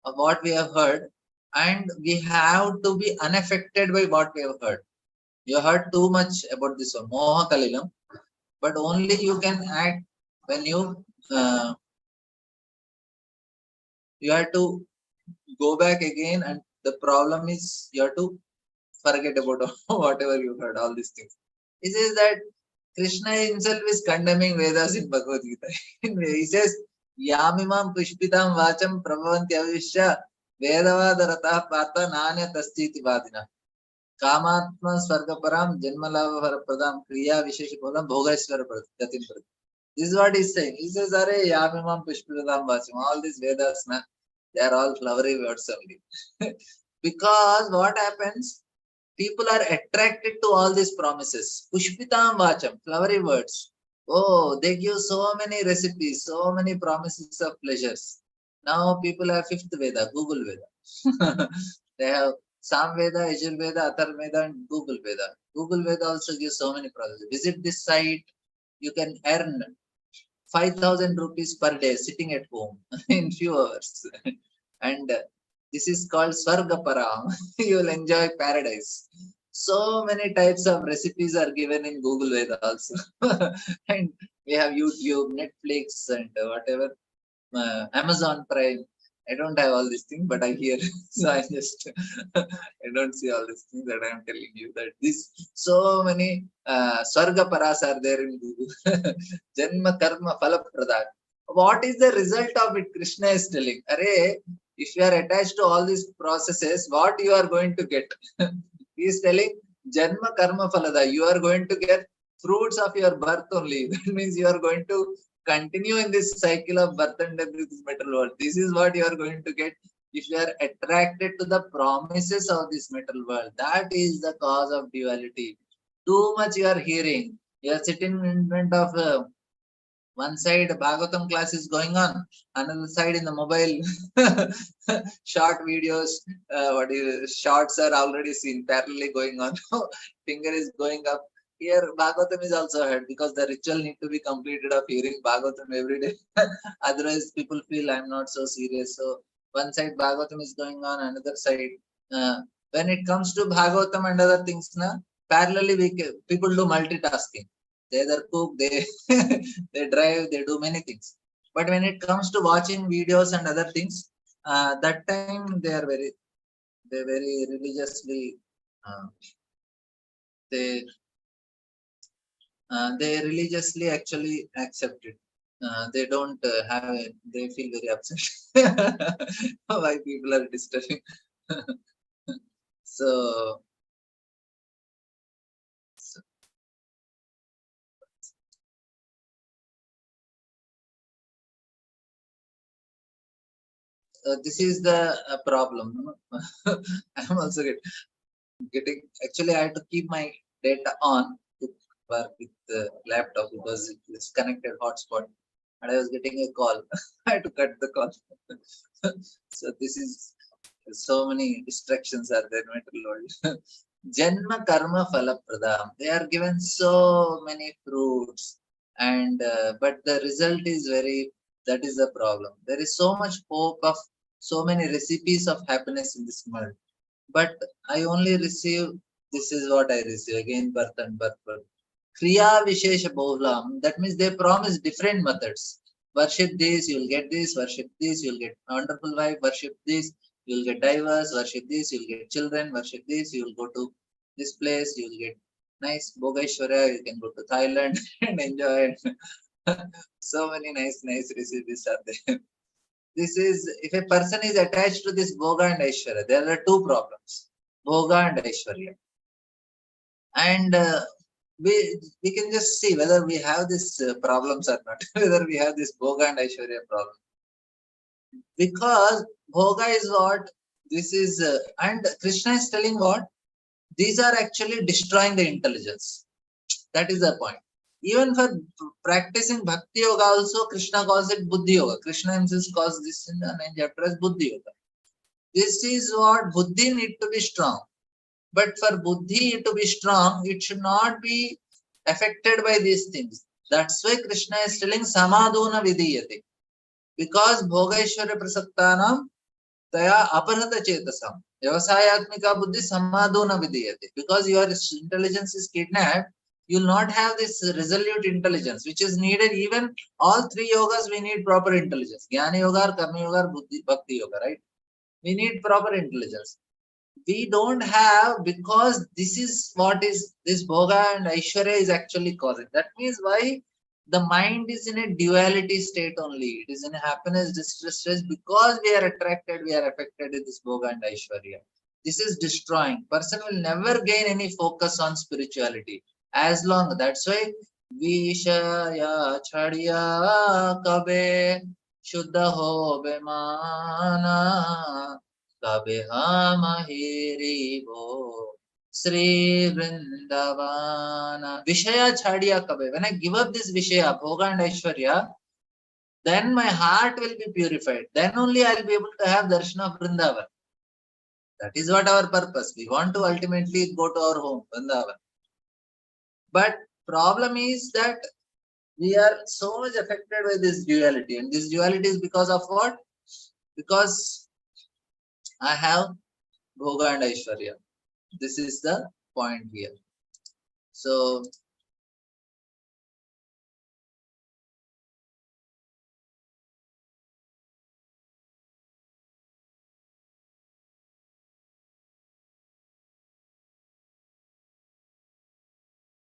of what we have heard, and we have to be unaffected by what we have heard. You heard too much about this one, moha kalilam, but only you can act when you have to go back again, and the problem is you have to forget about whatever you heard, all these things. He says that Krishna himself is condemning Vedas in Bhagavad Gita. He says, Yamimam pushpitam vacham prabhavanti avishya vedavadarata pata nanya tastiti vadina. Kamatma svargaparam janmalava pradam kriya visheshipodam bhogaiswara pratim. This is what he's saying. He says, Are Yamimam pushpitam vacham. All these Vedas, they are all flowery words only. Because what happens? People are attracted to all these promises. Pushpitam vacham, flowery words. Oh, they give so many recipes, so many promises of pleasures. Now people have fifth Veda, Google Veda. They have Sam Veda, Yajur Veda, Athar Veda, and Google Veda. Google Veda also gives so many promises. Visit this site, you can earn 5,000 rupees per day sitting at home in few hours. And This is called Swargaparam. You will enjoy paradise. So many types of recipes are given in Google Veda also. And we have YouTube, Netflix, and whatever, Amazon Prime. I don't have all these things, but I hear. So I just, I don't see all these things that I am telling you, that this, so many Swarga Paras are there in Google. Janma Karma Phala Pradhan. What is the result of it? Krishna is telling, Arey, if you are attached to all these processes, what you are going to get? He is telling, Janma Karma Phalada, you are going to get fruits of your birth only. That means you are going to continue in this cycle of birth and death with this material world. This is what you are going to get if you are attracted to the promises of this material world. That is the cause of duality. Too much you are hearing. You are sitting in front of one side Bhagavatam class is going on, another side in the mobile short videos, shorts are already seen, parallelly going on. Finger is going up. Here Bhagavatam is also heard, because the ritual need to be completed of hearing Bhagavatam every day. Otherwise people feel I'm not so serious. So one side Bhagavatam is going on, another side. When it comes to Bhagavatam and other things, parallelly people do multitasking. They either cook, they they drive, they do many things. But when it comes to watching videos and other things, that time they very religiously they religiously actually accept it. They don't have it. They feel very upset why people are disturbing. So this is the problem. I'm also getting, actually I had to keep my data on to work with the laptop because it is connected hotspot and I was getting a call. I had to cut the call. So this is, so many distractions are there in material world. Janma Karma Phala Pradam. They are given so many fruits, and but the result is very, that is the problem. There is so much hope of so many recipes of happiness in this world, but I only receive, this is what I receive, again birth and birth. Kriya Vishesha Bhulam, that means they promise different methods. Worship this, you'll get this, worship this, you'll get wonderful wife, worship this, you'll get divorce, worship this, you'll get children, worship this, you'll go to this place, you'll get nice Bhogeshwara, you can go to Thailand and enjoy it. So many nice recipes are there. This is, if a person is attached to this Bhoga and Aishwarya, there are two problems, Bhoga and Aishwarya. And we can just see whether we have these problems or not, whether we have this Bhoga and Aishwarya problem. Because Bhoga is what? This is, and Krishna is telling what? These are actually destroying the intelligence. That is the point. Even for practicing Bhakti Yoga also, Krishna calls it Buddhi Yoga. Krishna himself calls this in the 9th chapter as Buddhi Yoga. This is what Buddhi need to be strong. But for Buddhi to be strong, it should not be affected by these things. That's why Krishna is telling Samadhuna Vidiyate. Because Bhogaishwarya Prasaktanam Taya Aparhata Chetasam. Vyavasayatmika Buddhi Samadhuna Vidiyate. Because your intelligence is kidnapped, you will not have this resolute intelligence, which is needed. Even all three yogas, we need proper intelligence. Jnana Yoga, Karma Yoga, Buddhi, Bhakti Yoga, right? We need proper intelligence. We don't have, because this is what is this Bhoga and Aishwarya is actually causing. That means why the mind is in a duality state only. It is in happiness, distress, stress, because we are attracted, we are affected with this Bhoga and Aishwarya. This is destroying. Person will never gain any focus on spirituality. As long, that's why Vishaya Chadiya Kabe Shuddha Ho Bemana Kabe Hamahiri Bo Sri Vrindavana. Vishaya Chadiya Kabe. When I give up this Vishaya, Bhoga and Aishwarya, then my heart will be purified. Then only I will be able to have darshan of Vrindavan. That is what our purpose. We want to ultimately go to our home, Vrindavan. But problem is that we are so much affected by this duality, and this duality is because of what? Because I have Bhoga and Aishwarya. This is the point here. So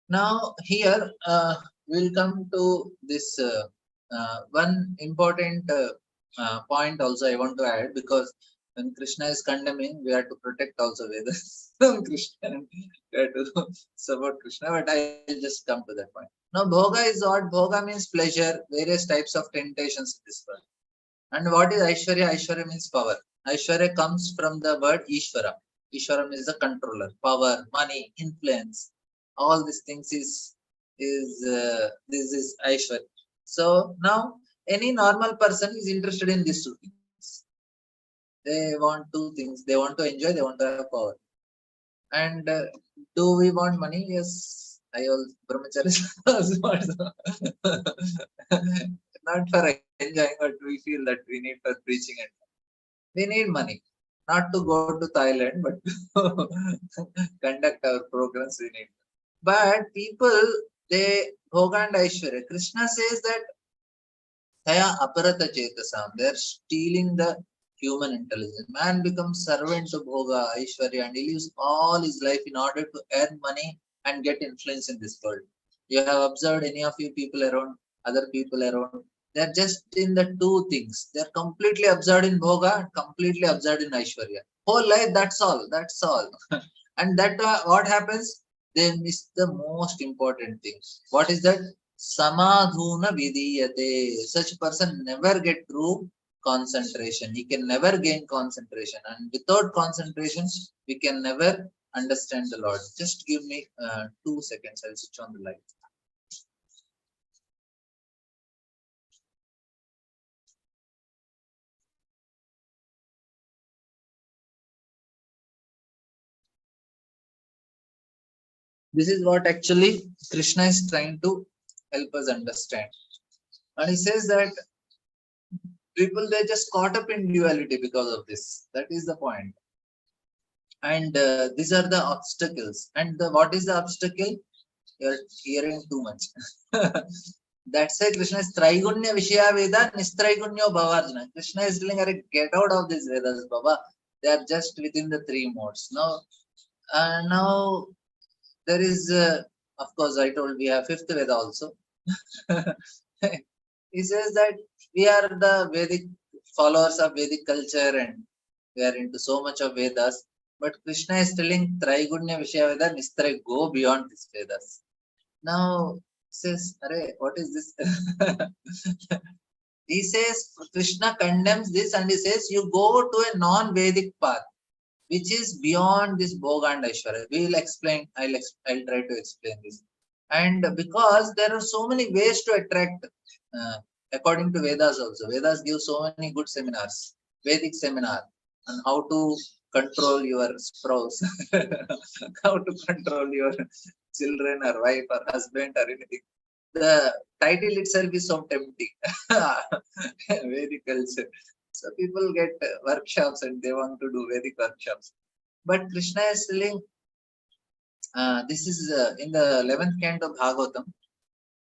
now here we'll come to this one important point also I want to add, because when Krishna is condemning, we have to protect also Vedas from Krishna. We have to support Krishna, but I'll just come to that point. Now, Bhoga is what? Bhoga means pleasure, various types of temptations in this world. And what is Aishwarya? Aishwarya means power. Aishwarya comes from the word Ishvara. Ishvara means the controller, power, money, influence. All these things is this is Aishwarya. So now any normal person is interested in these two things. They want two things. They want to enjoy. They want to have power. And do we want money? Yes. I also brahmacharis also want not for enjoying, but we feel that we need for preaching and we need money, not to go to Thailand, but to conduct our programs we need. But people, they Bhoga and Aishwarya. Krishna says that Taya aparata chetasam. They are stealing the human intelligence. Man becomes servant to Bhoga, Aishwarya, and he lives all his life in order to earn money and get influence in this world. You have observed any of you people around, other people around, they're just in the two things. They're completely absorbed in Bhoga and completely absorbed in Aishwarya. Whole life, that's all. That's all. And that what happens? They miss the most important thing. What is that? Samadhuna vidiyate. Such person never get true concentration. He can never gain concentration. And without concentration, we can never understand the Lord. Just give me 2 seconds. I'll switch on the light. This is what actually Krishna is trying to help us understand. And he says that people, they just caught up in duality because of this. That is the point. And these are the obstacles. And what is the obstacle? You're hearing too much. That's why Krishna is Traigunya Vishya Veda Nistraigunya Bhavarjuna. Krishna is telling, get out of these Vedas, Baba. They are just within the three modes. Now there is, of course, I told we have fifth Veda also. He says that we are the Vedic followers of Vedic culture and we are into so much of Vedas. But Krishna is telling Traigunya Vishya Veda Nistray, go beyond these Vedas. Now says, what is this? He says, Krishna condemns this and he says, you go to a non-Vedic path, which is beyond this Bhoga and Aishwarya. We will explain, I'll try to explain this. And because there are so many ways to attract, according to Vedas also. Vedas give so many good seminars, Vedic seminar, on how to control your spouse, how to control your children or wife or husband or anything. The title itself is so tempting. Vedic culture. So people get workshops and they want to do Vedic workshops. But Krishna is telling, this is in the 11th canto of Bhagavatam,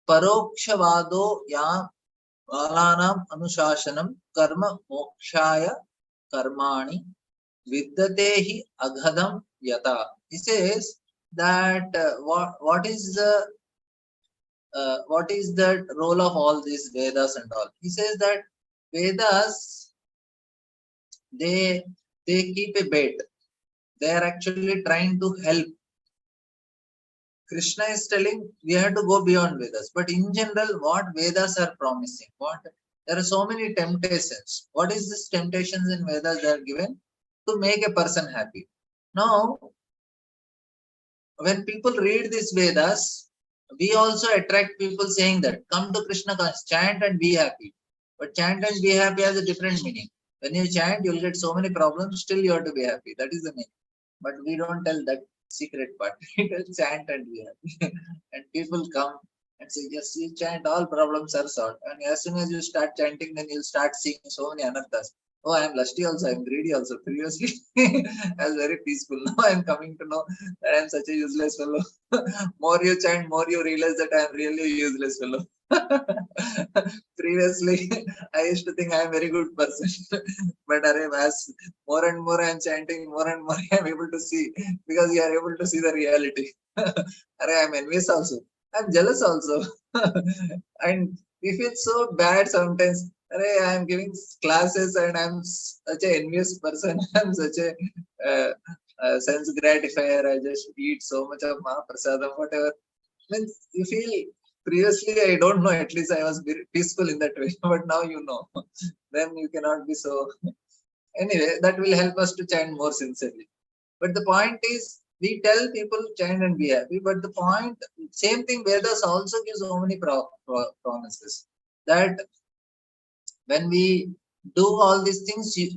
Parokshavado ya balanam anushashanam karma mokshaya karmani viddatehi aghadam yata. He says that what is the role of all these Vedas and all? He says that Vedas, they keep a bait. They are actually trying to help. Krishna is telling we have to go beyond Vedas. But in general, what Vedas are promising? There are so many temptations. What is this temptations in Vedas they are given? To make a person happy. Now, when people read these Vedas, we also attract people saying that, come to Krishna consciousness, chant and be happy. But chant and be happy has a different meaning. When you chant, you will get so many problems, still you have to be happy. That is the meaning. But we don't tell that secret part. We tell chant and be happy. And people come and say, yes, you chant, all problems are solved. And as soon as you start chanting, then you'll start seeing so many anarthas. Oh, I am lusty also, I am greedy also. Previously, I was very peaceful. Now I am coming to know that I am such a useless fellow. More you chant, more you realize that I am really a useless fellow. Previously, I used to think I am a very good person. But as more and more I am chanting, more and more I am able to see, because you are able to see the reality. I am envious also. I am jealous also. And we feel so bad sometimes. I am giving classes and I'm such an envious person. I'm such a sense gratifier. I just eat so much of Mahaprasadam, whatever. Means you feel, previously I don't know, at least I was very peaceful in that way, but now you know. Then you cannot be so. Anyway, that will help us to chant more sincerely. But the point is, we tell people chant and be happy, but the point, same thing, Vedas also gives so many promises that when we do all these things, if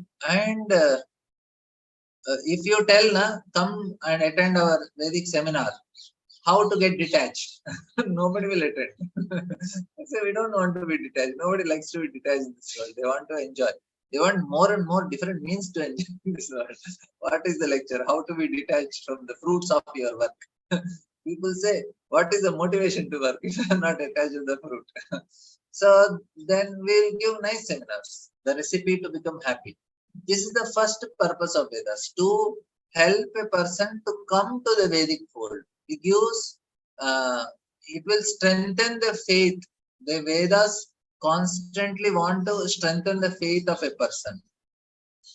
you tell, come and attend our Vedic seminar, how to get detached, nobody will attend. So we don't want to be detached. Nobody likes to be detached in this world. They want to enjoy. They want more and more different means to enjoy this world. What is the lecture? How to be detached from the fruits of your work? People say, what is the motivation to work if I am not attached to the fruit? So then we'll give nice seminars, the recipe to become happy. This is the first purpose of Vedas, to help a person to come to the Vedic fold. It gives, it will strengthen the faith. The Vedas constantly want to strengthen the faith of a person,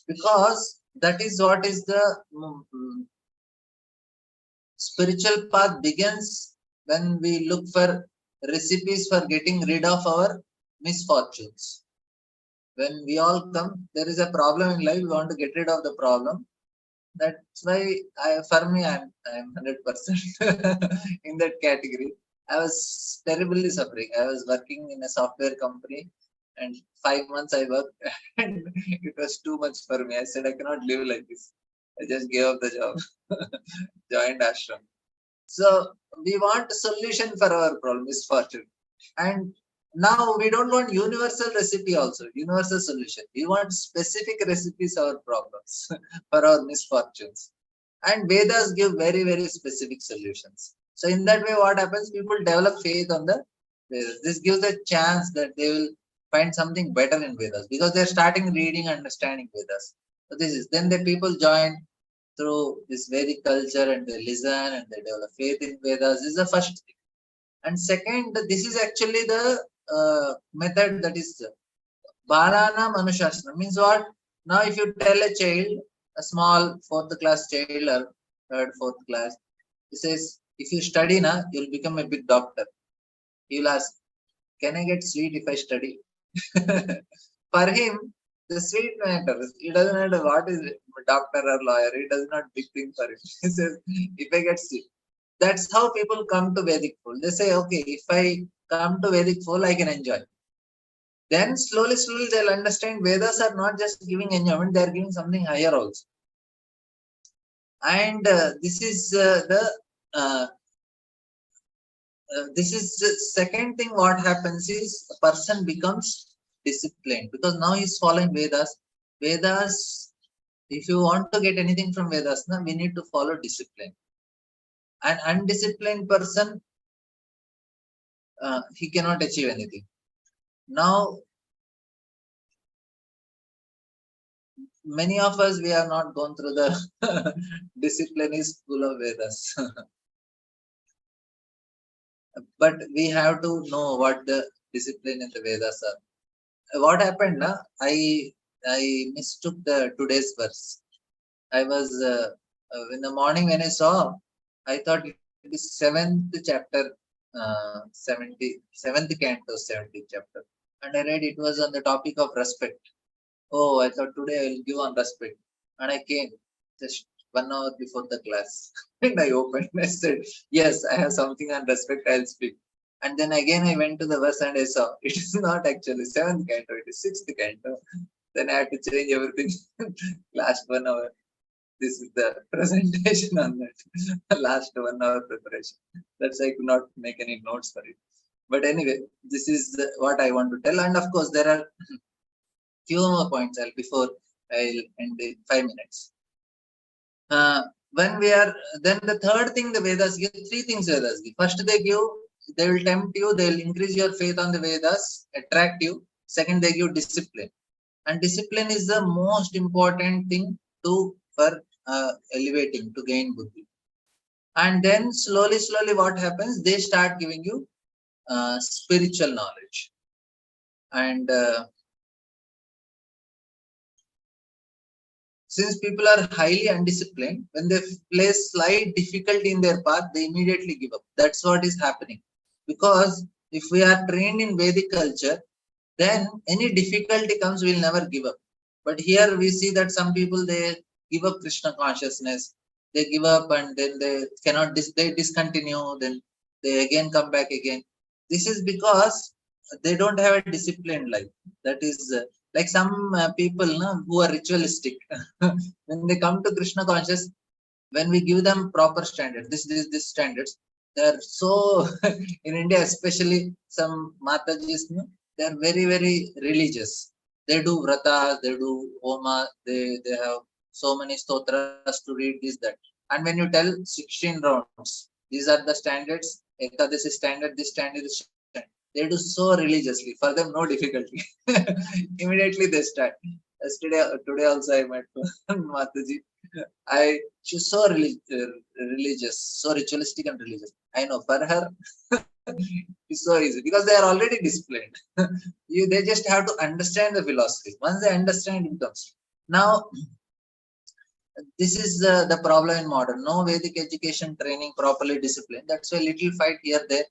because that is what is the spiritual path begins when we look for recipes for getting rid of our misfortunes. When we all come, there is a problem in life, we want to get rid of the problem. That's why for me, I'm 100% in that category. I was terribly suffering. I was working in a software company, and 5 months I worked, and it was too much for me. I said, I cannot live like this. I just gave up the job, joined ashram. So we want a solution for our problem, misfortune. And now we don't want universal recipe also, universal solution. We want specific recipes for our problems, for our misfortunes. And Vedas give very, very specific solutions. So in that way, what happens? People develop faith on the Vedas. This gives a chance that they will find something better in Vedas, because they're starting reading, understanding Vedas. So this is, then the people join through this Vedic culture and they listen and they develop faith in Vedas. This is the first thing. And second, this is actually the method that is Balana Manushasana. Means what? Now if you tell a child, a small 4th class child or 3rd, 4th class, he says, if you study, you'll become a big doctor. He will ask, can I get sweet if I study? For him, the sweet matters. It doesn't matter what is it, doctor or lawyer. It does not big thing for him. He says, if I get sweet. That's how people come to Vedic fold. They say, okay, if I come to Vedic fold, I can enjoy. Then slowly, slowly they'll understand Vedas are not just giving enjoyment, they are giving something higher also. And this is the second thing. What happens is a person becomes disciplined, because now he's following Vedas. Vedas, if you want to get anything from Vedas, we need to follow discipline. An undisciplined person, he cannot achieve anything. Now, many of us, we have not gone through the discipline school of Vedas. But we have to know what the discipline in the Vedas are. What happened? I mistook the today's verse. I was in the morning when I saw, I thought it is 7th chapter, 7th canto, 70th chapter, and I read it was on the topic of respect. Oh, I thought today I will give on respect, and I came just 1 hour before the class, and I opened. I said, yes, I have something on respect. I'll speak. And then again I went to the verse and I saw it is not actually 7th canto, it is 6th canto. Then I had to change everything. Last 1 hour. This is the presentation on that. Last 1 hour preparation. That's why I could not make any notes for it. But anyway, this is what I want to tell. And of course, there are few more points before I'll end in 5 minutes. When we are, then the third thing the Vedas give, three things Vedas give. First they will tempt you, they will increase your faith on the Vedas, attract you. Second, they give discipline. And discipline is the most important thing for elevating, to gain buddhi. And then slowly what happens, they start giving you spiritual knowledge. And since people are highly undisciplined, when they place slight difficulty in their path, they immediately give up. That's what is happening. Because if we are trained in Vedic culture, then any difficulty comes, we'll never give up. But here we see that some people, they give up Krishna consciousness. They give up and then they cannot, they discontinue, then they again come back again. This is because they don't have a disciplined life. That is like some people who are ritualistic. When they come to Krishna conscious, when we give them proper standards, this standards, they are so in India, especially some Matajis, they are very, very religious. They do vratas, they do homa, they have so many stotras to read, this, that. And when you tell 16 rounds, these are the standards, Ekadasi standard, this standard is standard. They do so religiously. For them, no difficulty. Immediately they start. Today also I met Mataji. She's so religious, so ritualistic and religious. I know for her, it's so easy because they are already disciplined. They just have to understand the philosophy. Once they understand, it comes. Now, this is the problem in modern. No Vedic education training, properly disciplined. That's why little fight here, there.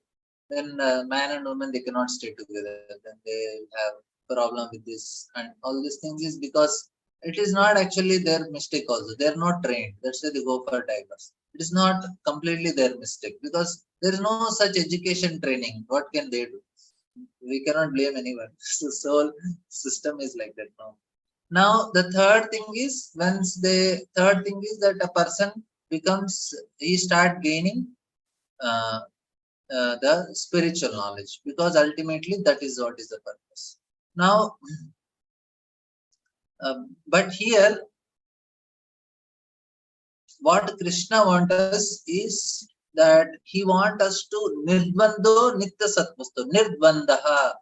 Then man and woman, they cannot stay together. Then they have problem with this. And all these things is because it is not actually their mistake also. They are not trained. That's why they go for divorce. It is not completely their mistake because there is no such education training. What can they do? We cannot blame anyone. The whole system is like that now. Now the third thing is that a person he start gaining the spiritual knowledge, because ultimately that is what is the purpose. Now, but here what Krishna wants us is that he wants us to nirdvando nitya satvasto, nirdvandaha.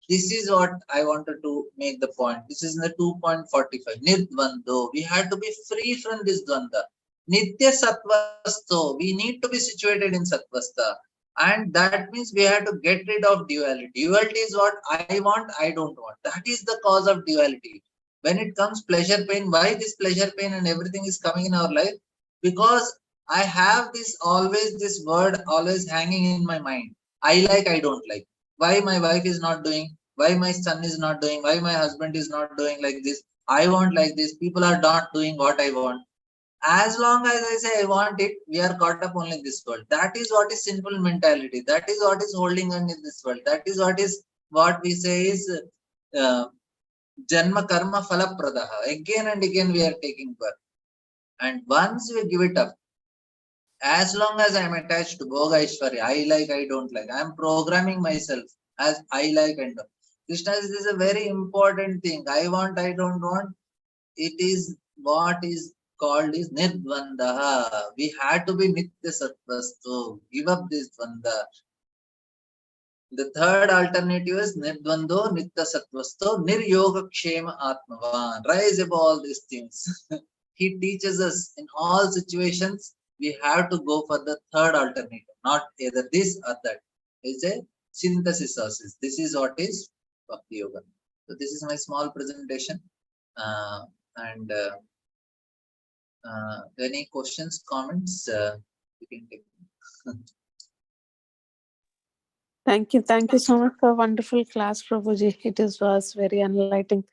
This is what I wanted to make the point. This is in the 2.45. Nirdvando. We have to be free from this dvanda. Nitya sattvasto. We need to be situated in sattvasta. And that means we have to get rid of duality. Duality is what I want, I don't want. That is the cause of duality. When it comes pleasure, pain, why this pleasure, pain and everything is coming in our life? Because I have this word always hanging in my mind. I like, I don't like. Why my wife is not doing, why my son is not doing, why my husband is not doing like this. I want like this. People are not doing what I want. As long as I say I want it, we are caught up only in this world. That is what is sinful mentality. That is what is holding on in this world. That is what we say is Janma karma phala pradaha. Again and again we are taking birth. And once we give it up, as long as I am attached to Bhoga Aishwarya, I like, I don't like. I am programming myself as I like and don't. Krishna says this is a very important thing. I want, I don't want. It is what is called is nirdvandaha. We had to be nitya sattvasto. Give up this dvanda. The third alternative is nirdvando nitya sattvasto niryoga kshema atmavan. Rise above all these things. He teaches us in all situations we have to go for the third alternative, not either this or that. It's a synthesis process. This is what is Bhakti Yoga. So this is my small presentation. And any questions, comments, you can take. Thank you. Thank you so much for a wonderful class, Prabhuji. It was very enlightening.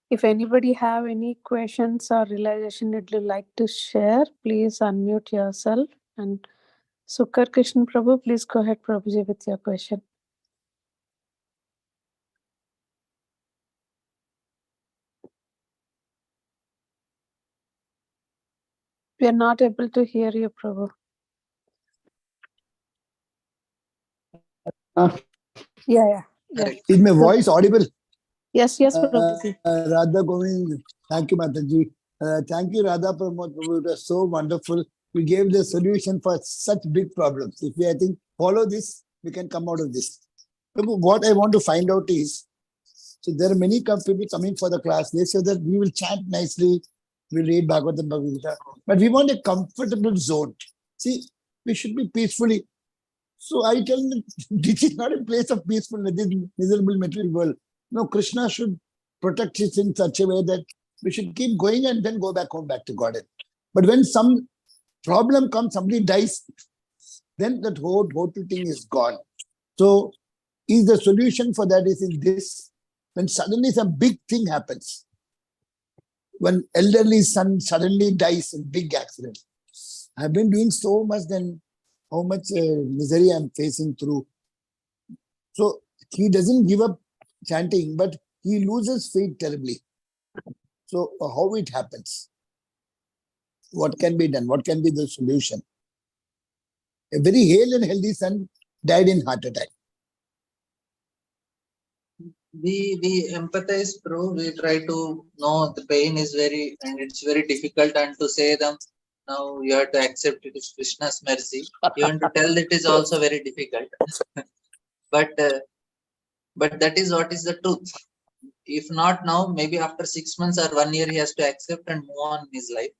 If anybody have any questions or realization you'd like to share, please unmute yourself. And Sukkar Krishna Prabhu, please go ahead, Prabhuji, with your question. We are not able to hear you, Prabhu. Yeah. Is my voice audible? Yes, Prabhuji. Radha Govind, thank you, Mataji. Thank you, Radha Pramod Prabhu. It was so wonderful. You gave the solution for such big problems. If we, I think, follow this, we can come out of this. Prabhu, what I want to find out is, so there are many people coming for the class. They say that we will chant nicely, we'll read Bhagavatam, Bhagavad Gita, but we want a comfortable zone. See, we should be peacefully. So I tell them, this is not a place of peacefulness, this miserable material world. No, Krishna should protect us in such a way that we should keep going and then go back home, back to Godhead. But when some problem comes, somebody dies, then that whole thing is gone. So is the solution for that is in this, when suddenly some big thing happens, when elderly son suddenly dies in big accident. I've been doing so much, then how much misery I'm facing through. So he doesn't give up chanting, but he loses faith terribly. So how it happens? What can be done? What can be the solution? A very hale and healthy son died in heart attack. We empathize, bro. We try to know the pain is very, and it's very difficult, and to say them now you have to accept it is Krishna's mercy. Even to tell it is also very difficult. but that is what is the truth. If not now, maybe after 6 months or 1 year, he has to accept and move on in his life.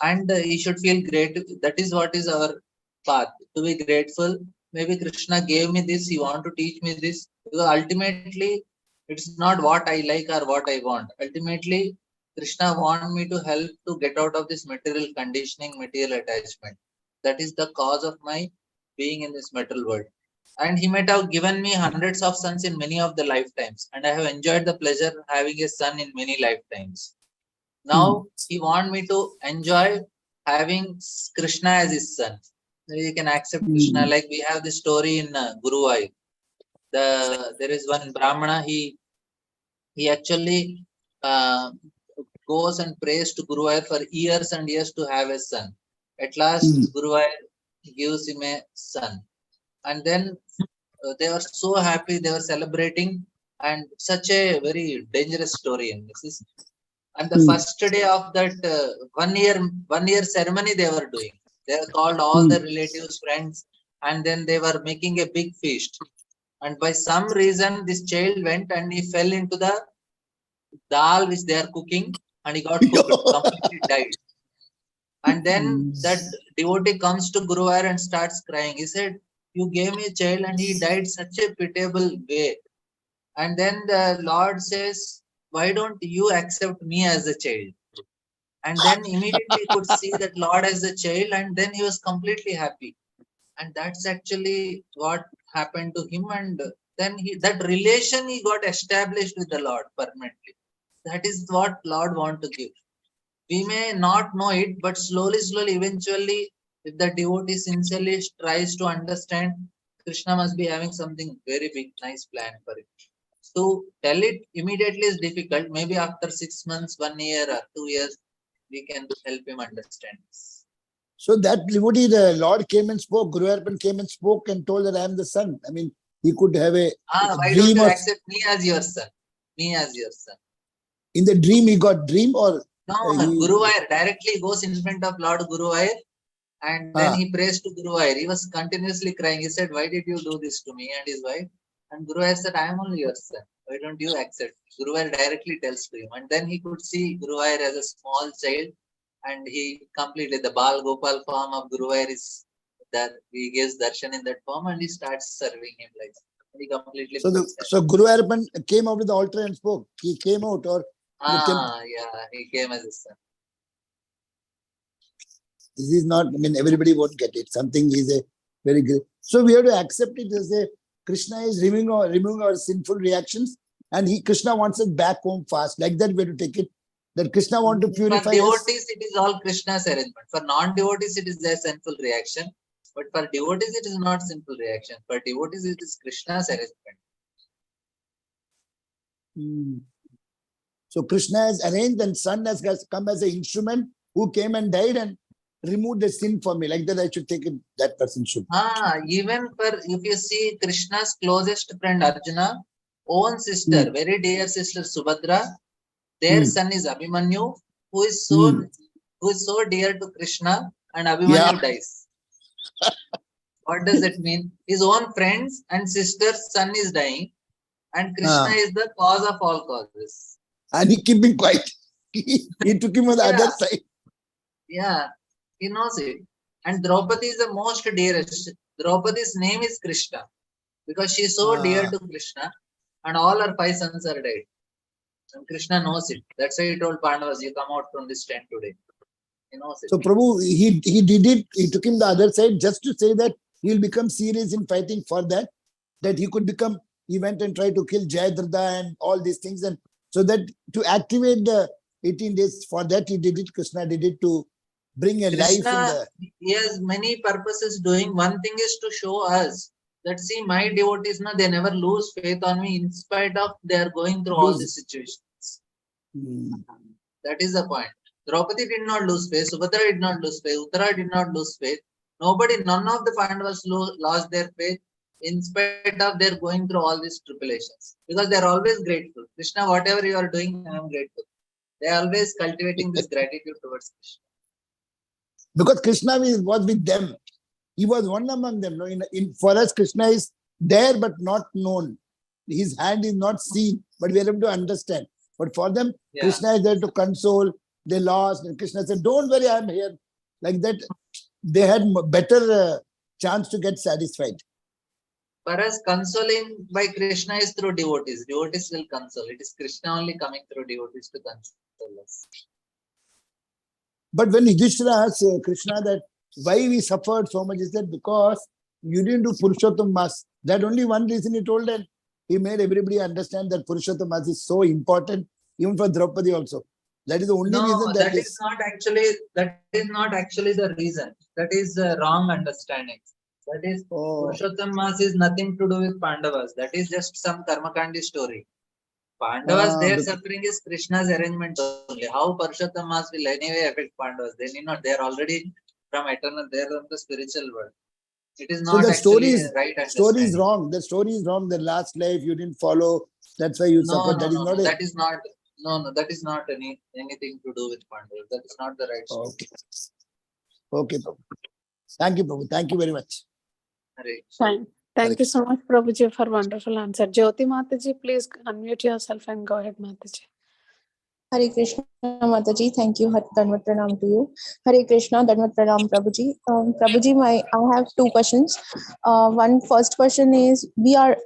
And he should feel great. That is what is our path, to be grateful. Maybe Krishna gave me this, he want to teach me this. Because ultimately, it's not what I like or what I want. Ultimately, Krishna want me to help to get out of this material conditioning, material attachment. That is the cause of my being in this material world. And he might have given me hundreds of sons in many of the lifetimes. And I have enjoyed the pleasure of having a son in many lifetimes. Now he want me to enjoy having Krishna as his son. You can accept Krishna. Like we have this story in Guruvayur. There is one Brahmana. He actually goes and prays to Guruvayur for years and years to have a son. At last, Guruvayur gives him a son, and then they were so happy. They were celebrating, and such a very dangerous story in this. And the first day of that 1 year ceremony they were doing. They called all the relatives, friends, and then they were making a big feast. And by some reason, this child went and he fell into the dal which they are cooking, and he got cooked, completely died. And then that devotee comes to Guruvayur and starts crying. He said, "You gave me a child and he died such a pitiable way." And then the Lord says, "Why don't you accept me as a child?" And then immediately he could see that Lord as a child, and then he was completely happy. And that's actually what happened to him. And then that relation he got established with the Lord permanently. That is what Lord want to give. We may not know it, but slowly, eventually, if the devotee sincerely tries to understand, Krishna must be having something very big, nice plan for it. So tell it immediately is difficult. Maybe after 6 months, 1 year or 2 years, we can help him understand this. So that devotee, the Lord came and spoke, Guru Arpan came and spoke and told that I am the son. I mean, he could have a why dream. Don't you accept me as your son? Me as your son. In the dream, he got dream or? No, Guruvayur directly goes in front of Lord Guruvayur, and then he prays to Guruvayur. He was continuously crying. He said, "Why did you do this to me and his wife?" And Guruvayur said, "I am only your son. Why don't you accept?" Guruvayur directly tells to him. And then he could see Guruvayur as a small child, and he completely, the Bal Gopal form of Guruvayur is that he gives darshan in that form, and he starts serving him like that. And he completely. So Guru Arpan came out of the altar and spoke. He came out, or? Yeah, he came as a son. This is not, I mean, everybody won't get it. Something is a very good. So we have to accept it as a Krishna is removing our sinful reactions, and Krishna wants us back home fast. Like that, we have to take it. That Krishna wants to purify us. For devotees, it is all Krishna's arrangement. For non-devotees, it is their sinful reaction. But for devotees, it is not sinful reaction. For devotees, it is Krishna's arrangement. So Krishna has arranged, and son has come as an instrument who came and died and removed the sin for me. Like that, I should take it, that person should. Even for, if you see Krishna's closest friend Arjuna, own sister, very dear sister Subhadra, their son is Abhimanyu, who is so dear to Krishna, and Abhimanyu dies. What does that mean? His own friends and sister's son is dying, and Krishna is the cause of all causes. And he keep him quiet. He took him on the other side. Yeah, he knows it. And Draupadi is the most dearest. Draupadi's name is Krishna because she is so dear to Krishna, and all her 5 sons are dead. And Krishna knows it. That's why he told Pandavas, you come out from this tent today. He knows it. So Prabhu, he did it. He took him the other side just to say that he will become serious in fighting for that. That he could become. He went and tried to kill Jayadratha and all these things, and so that to activate the 18 days, for that he did it. Krishna did it to bring a life in Krishna, the. he has many purposes doing. One thing is to show us that, see, my devotees, no, they never lose faith on me in spite of they are going through all these situations. That is the point. Draupadi did not lose faith. Subhadra did not lose faith. Uttara did not lose faith. None of the Pandavas lost their faith in spite of their going through all these tribulations, because they are always grateful. Krishna, whatever you are doing, I am grateful. They are always cultivating this gratitude towards Krishna. Because Krishna was with them. He was one among them. No, for us, Krishna is there but not known. His hand is not seen, but we are able to understand. But for them, Krishna is there to console. They lost, and Krishna said, "Don't worry, I am here." Like that, they had better chance to get satisfied. For us, consoling by Krishna is through devotees. Devotees will console. It is Krishna only coming through devotees to console us. But when Yudhishthira asked Krishna that why we suffered so much, he said, because you didn't do Purushottam Mas. That only one reason he told, and he made everybody understand that Purushottam Mas is so important, even for Draupadi also. That is the only reason. That is not actually the reason. That is the wrong understanding. That is, Purushottam Mas is nothing to do with Pandavas. That is just some Karmakandi story. Pandavas, their suffering is Krishna's arrangement only. How Purushottam Mas will anyway affect Pandavas? They need not. They are already from eternal. They are from the spiritual world. It is not actually right. Story is wrong. The story is wrong. The last life you didn't follow. That's why you suffered. That is not. That is not anything to do with Pandavas. That is not the right story. Okay, Prabhu. Thank you, Prabhu. Thank you very much. Fine. Thank you so much, Prabhuji, for wonderful answer. Jyoti Mataji, please unmute yourself and go ahead, Mataji. Hare Krishna, Mataji. Thank you. Dandavat Pranam to you. Hare Krishna, Dandavat Pranam, Prabhuji. Prabhuji, I have 2 questions. First question is,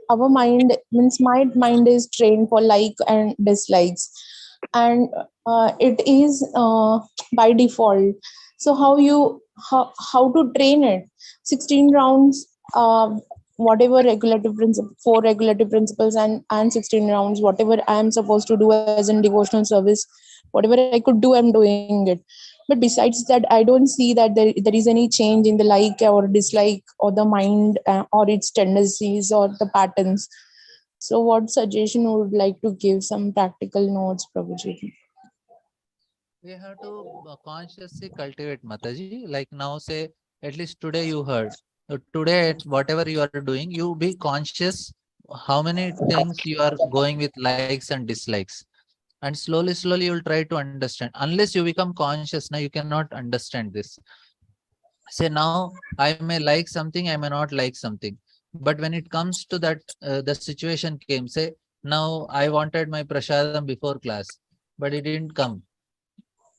our mind, means my mind is trained for like and dislikes, and it is by default. So how to train it? 16 rounds, whatever regulative principle, 4 regulative principles and 16 rounds, whatever I am supposed to do as in devotional service, whatever I could do, I'm doing it. But besides that, I don't see that there is any change in the like or dislike or the mind or its tendencies or the patterns. So what suggestion would like to give, some practical notes, Prabhuji? We have to consciously cultivate, Mataji. Like now, say, at least today you heard. So today, whatever you are doing, you be conscious how many things you are going with likes and dislikes. And slowly, you will try to understand. Unless you become conscious, now you cannot understand this. Say now, I may like something, I may not like something. But when it comes to that, the situation came, say, now I wanted my prasadam before class, but it didn't come.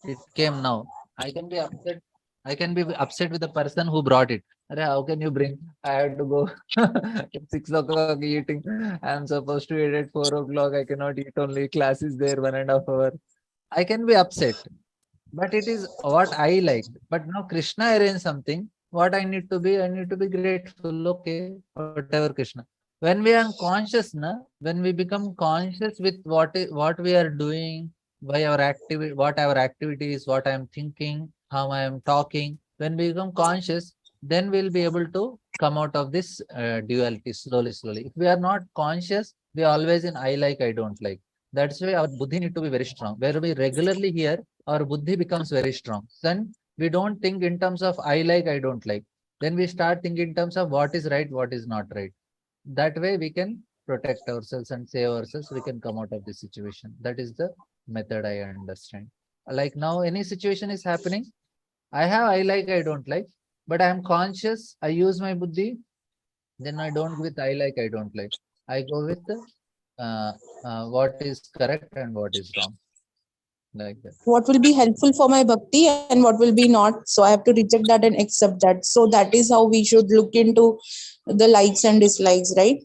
It came now. I can be upset. I can be upset with the person who brought it. How can you bring? I have to go at 6 o'clock eating. I am supposed to eat at 4 o'clock. I cannot eat, only class is there 1.5 hours. I can be upset. But it is what I like. But now Krishna arranged something. What I need to be grateful. Okay, whatever Krishna. When we are conscious, when we become conscious with what we are doing, by our activity, what our activity is, what I am thinking, how I am talking. When we become conscious, then we'll be able to come out of this duality slowly. If we are not conscious, we are always in I like, I don't like. That's why our buddhi need to be very strong. Where we regularly hear, our buddhi becomes very strong. Then we don't think in terms of I like, I don't like. Then we start thinking in terms of what is right, what is not right. That way we can protect ourselves and save ourselves, we can come out of the situation. That is the method I understand. Like now, any situation is happening, I have I like, I don't like, but I am conscious, I use my buddhi, then I don't with I like, I don't like. I go with what is correct and what is wrong. Like that. What will be helpful for my bhakti and what will be not. So I have to reject that and accept that. So that is how we should look into the likes and dislikes, right?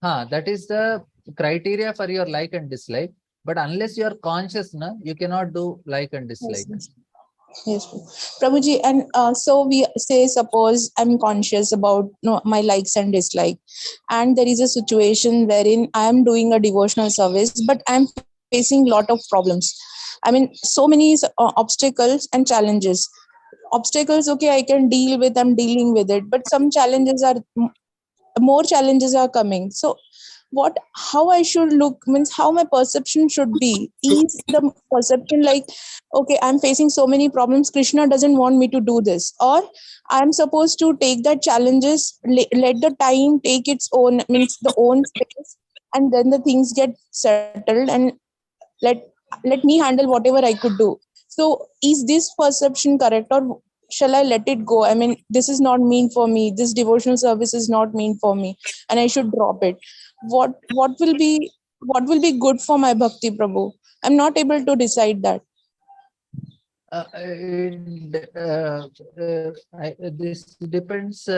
That is the criteria for your like and dislike. But unless you are conscious, you cannot do like and dislike. Yes, Prabhuji, and so we say, suppose I'm conscious about my likes and dislike, and there is a situation wherein I am doing a devotional service, but I'm facing a lot of problems. I mean, so many obstacles and challenges. Obstacles, okay, I can deal with, I'm dealing with it, but some challenges are, more challenges are coming. So how I should look, means how my perception should be. Is the perception like, okay, I'm facing so many problems, Krishna doesn't want me to do this, or I'm supposed to take that challenges, let the time take its own, means the own space, and then the things get settled, and let me handle whatever I could do. So is this perception correct, or shall I let it go? I mean, this is not mean for me, this devotional service is not mean for me, and I should drop it. What will be good for my bhakti, Prabhu? I'm not able to decide that. This depends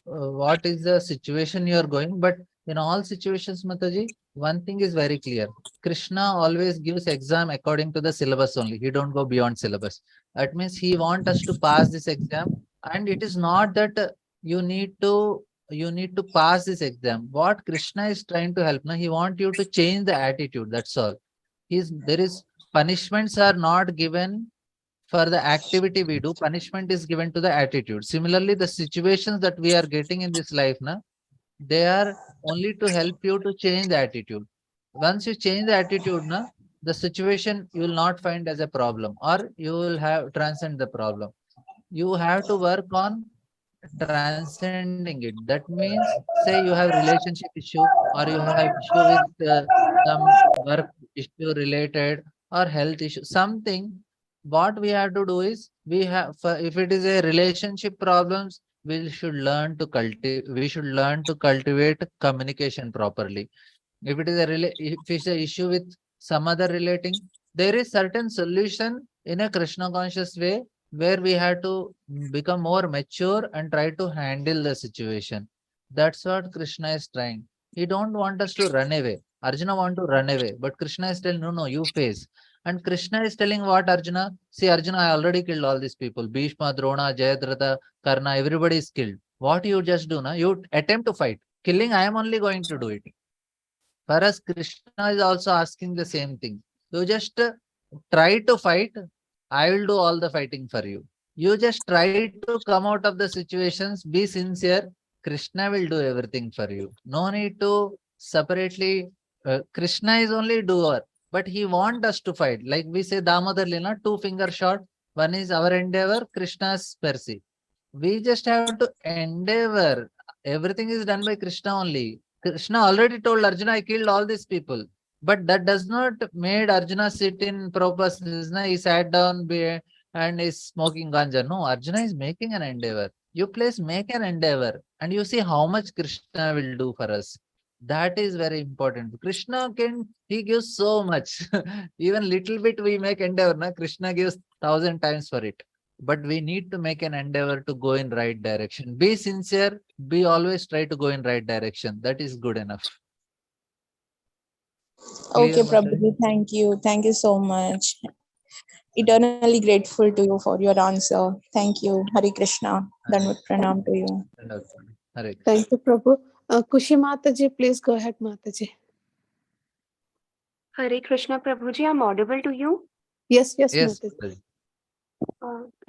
what is the situation you are going, but in all situations, Mataji, one thing is very clear. Krishna always gives exam according to the syllabus only. He don't go beyond syllabus. That means he wants us to pass this exam, and it is not that you need to pass this exam. What Krishna is trying to help, he wants you to change the attitude. That's all. Punishments are not given for the activity we do. Punishment is given to the attitude. Similarly, the situations that we are getting in this life, they are only to help you to change the attitude. Once you change the attitude, the situation you will not find as a problem, or you will have transcend the problem. You have to work on transcending it. That means, say you have relationship issue, or you have issue with some work issue related, or health issue, something. What we have to do is, if it is a relationship problems, we should learn to cultivate communication properly. If it is if it's an issue with some other relating, there is certain solution in a Krishna conscious way, where we have to become more mature and try to handle the situation. That's what Krishna is trying. He don't want us to run away. Arjuna want to run away, but Krishna is telling, no, you face. And Krishna is telling what Arjuna? See, Arjuna, I already killed all these people. Bhishma, Drona, Jayadratha, Karna, everybody is killed. What you just do, you attempt to fight. Killing, I am only going to do it. For us, Krishna is also asking the same thing. You just try to fight. I will do all the fighting for you. You just try to come out of the situations, be sincere. Krishna will do everything for you. No need to separately. Krishna is only doer, but he wants us to fight. Like we say, Damodar Lila, 2-finger shot. One is our endeavor, Krishna's mercy. We just have to endeavor. Everything is done by Krishna only. Krishna already told Arjuna, I killed all these people. But that does not made Arjuna sit in Prabhupada's. He sat down and is smoking ganja. No, Arjuna is making an endeavor. You please make an endeavor, and you see how much Krishna will do for us. That is very important. Krishna he gives so much. Even little bit we make endeavor, Krishna gives 1,000 times for it. But we need to make an endeavor to go in right direction. Be sincere. Be always try to go in right direction. That is good enough. Okay, Prabhuji, thank you. Thank you so much. Eternally grateful to you for your answer. Thank you. Hare Krishna. Dandavat pranam to you. Thank you, Prabhu. Kushi Mataji, please go ahead, Mataji. Hare Krishna, Prabhuji, I'm audible to you? Yes, Mataji.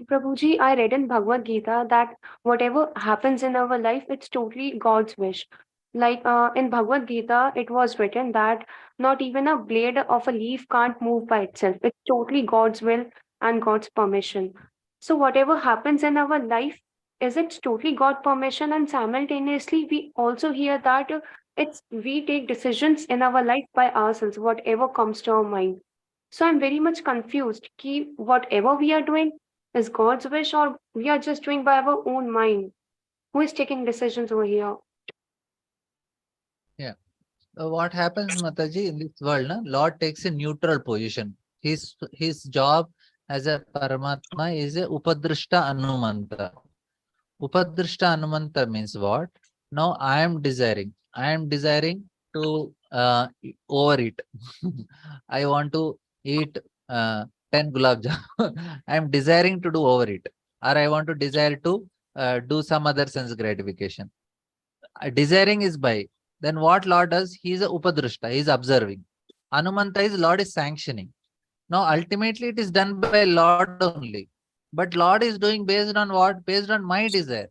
Prabhuji, I read in Bhagavad Gita that whatever happens in our life, it's totally God's wish. Like in Bhagavad Gita, it was written that not even a blade of a leaf can't move by itself. It's totally God's will and God's permission. So whatever happens in our life, is it totally God permission? And simultaneously, we also hear that It's we take decisions in our life by ourselves, whatever comes to our mind. So I'm very much confused. Ki whatever we are doing is God's wish, or we are just doing by our own mind. Who is taking decisions over here? Yeah. What happens, Mataji, in this world, na, Lord takes a neutral position. His job as a Paramatma is a Upadrishta Anumanta. Upadrishta Anumanta means what? Now I am desiring to overeat. I want to eat 10 gulab jamun. I am desiring to do overeat, or I want to desire to do some other sense gratification. Desiring is by. Then what Lord does? He is a Upadrishta. He is observing. Anumanta is Lord is sanctioning. Now ultimately it is done by Lord only. But Lord is doing based on what? Based on my desire.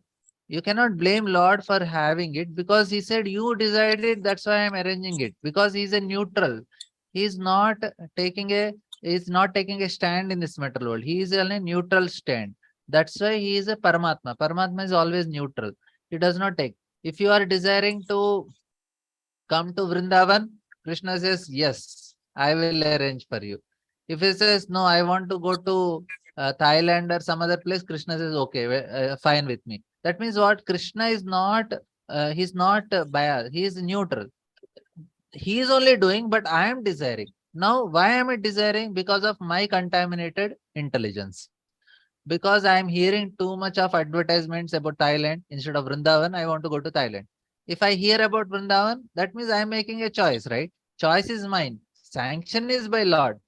You cannot blame Lord for having it, because he said you decided, that's why I am arranging it. Because he is a neutral. He is not taking a stand in this material world. He is on a neutral stand. That's why he is a Paramatma. Paramatma is always neutral. He does not take. If you are desiring to come to Vrindavan, Krishna says, yes, I will arrange for you. If he says, no, I want to go to Thailand or some other place, Krishna says, okay, fine with me. That means what? Krishna is not, he's not biased, he is neutral. He is only doing, but I am desiring. Now, why am I desiring? Because of my contaminated intelligence. Because I am hearing too much of advertisements about Thailand. Instead of Vrindavan, I want to go to Thailand. If I hear about Vrindavan, that means I am making a choice, right? Choice is mine. Sanction is by Lord.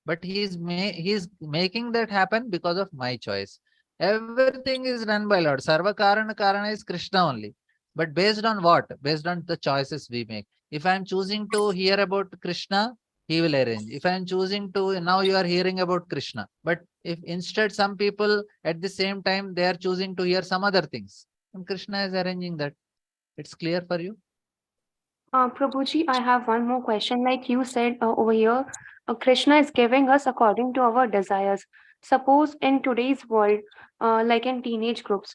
But he is making that happen because of my choice. Everything is done by Lord. Sarva Karana Karana is Krishna only. But based on what? Based on the choices we make. If I am choosing to hear about Krishna, he will arrange. If I am choosing to, now you are hearing about Krishna. But if instead some people at the same time, they are choosing to hear some other things, and Krishna is arranging that. It's clear for you? Prabhuji, I have one more question. Like you said over here, Krishna is giving us according to our desires. Suppose in today's world, like in teenage groups,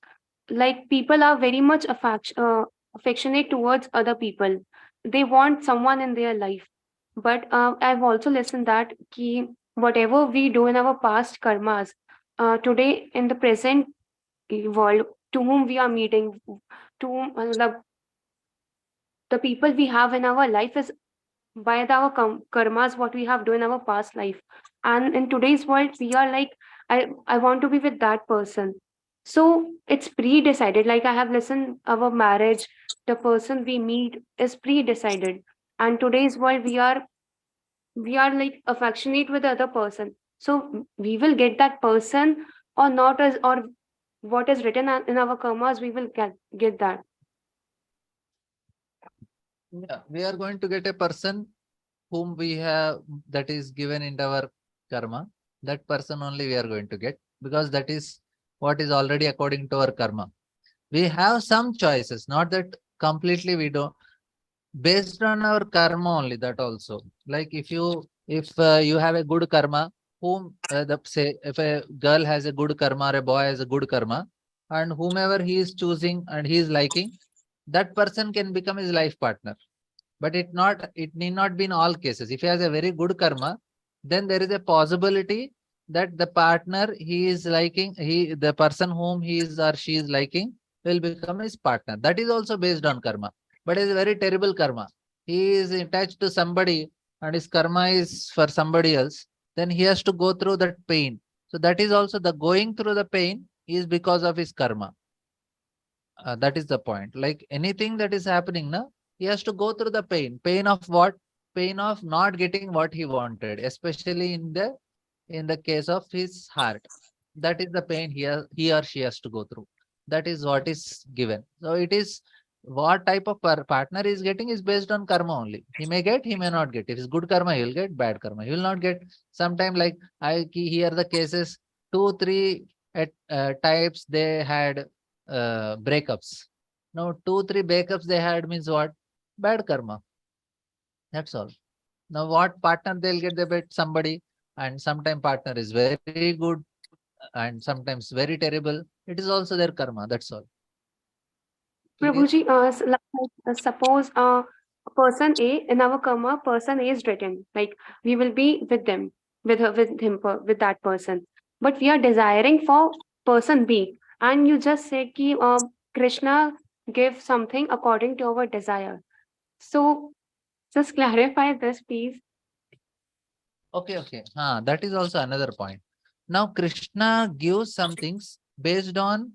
like people are very much affectionate towards other people. They want someone in their life. But I've also listened that whatever we do in our past karmas, today in the present world, to whom we are meeting, to whom, the people we have in our life is by our karmas what we have done in our past life, and in today's world we are like I want to be with that person, so it's pre-decided. Like I have listened, our marriage, the person we meet is pre-decided, and today's world we are like affectionate with the other person, so we will get that person or not, as or what is written in our karmas we will get that. Yeah, we are going to get a person whom we have, that is given in our karma. That person only we are going to get, because that is what is already according to our karma. We have some choices, not that completely we don't, based on our karma only, that also. Like if you have a good karma, whom say if a girl has a good karma or a boy has a good karma, and whomever he is choosing and he is liking, that person can become his life partner. But it need not be in all cases. If he has a very good karma, then there is a possibility that the partner he is liking, the person whom he is or she is liking will become his partner. That is also based on karma. But it is a very terrible karma. He is attached to somebody and his karma is for somebody else, then he has to go through that pain. So that is also the going through the pain is because of his karma. That is the point. Like anything that is happening now, he has to go through the pain. Pain of what? Pain of not getting what he wanted, especially in the case of his heart. That is the pain he or she has to go through. That is what is given. So it is what type of partner he is getting is based on karma only. He may get, he may not get. If it's good karma, he will get. Bad karma, he will not get. Sometime like I hear the cases, 2-3 types they had breakups. Now 2-3 breakups they had means what? Bad karma. That's all. Now what partner they'll get? They bet somebody, and sometimes partner is very good and sometimes very terrible. It is also their karma. That's all. Clear? Prabhuji, suppose person A, in our karma, person A is written. Like we will be with them, with her, with him, with that person. But we are desiring for person B. And you just said ki, Krishna give something according to our desire. So just clarify this, please. Okay. That is also another point. Now, Krishna gives some things based on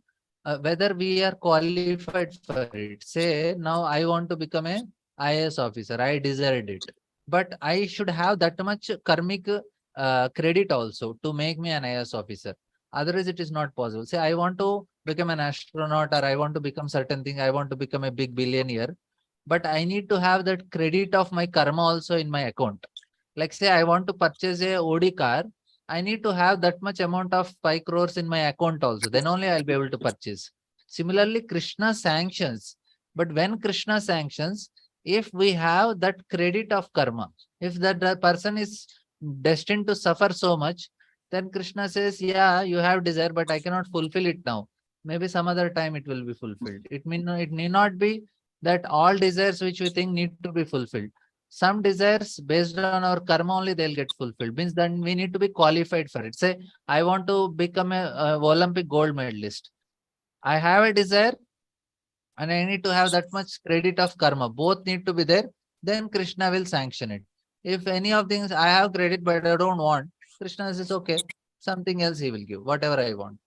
whether we are qualified for it. Say, now I want to become a IAS officer. I desired it. But I should have that much karmic credit also to make me an IAS officer. Otherwise, it is not possible. Say, I want to become an astronaut, or I want to become certain thing. I want to become a big billionaire. But I need to have that credit of my karma also in my account. Like say, I want to purchase a OD car. I need to have that much amount of 5 crores in my account also. Then only I'll be able to purchase. Similarly, Krishna sanctions. But when Krishna sanctions, if we have that credit of karma, if that person is destined to suffer so much, then Krishna says, yeah, you have desire, but I cannot fulfill it now. Maybe some other time it will be fulfilled. It need not be that all desires which we think need to be fulfilled. Some desires based on our karma only they'll get fulfilled. Means then we need to be qualified for it. Say, I want to become a Olympic gold medalist. I have a desire and I need to have that much credit of karma. Both need to be there. Then Krishna will sanction it. If any of things I have credit but I don't want, Krishna says, okay, something else he will give, whatever I want.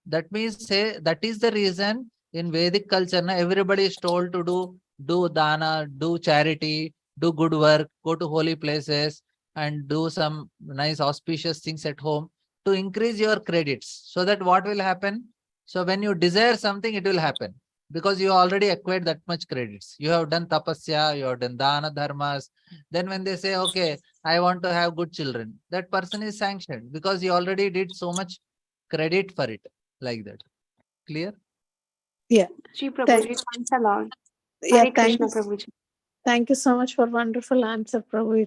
That means, say, that is the reason in Vedic culture, now everybody is told to do dana, do charity, do good work, go to holy places, and do some nice auspicious things at home to increase your credits. So that what will happen? So when you desire something, it will happen because you already acquired that much credits. You have done tapasya, you have done dana dharmas. Then when they say, okay, I want to have good children, that person is sanctioned because you already did so much credit for it, like that. Clear? Yeah. Ji Prabhuji, thanks a lot. Yeah, Hare Krishna, Prabhuji. Thank you so much for wonderful answer, Prabhu.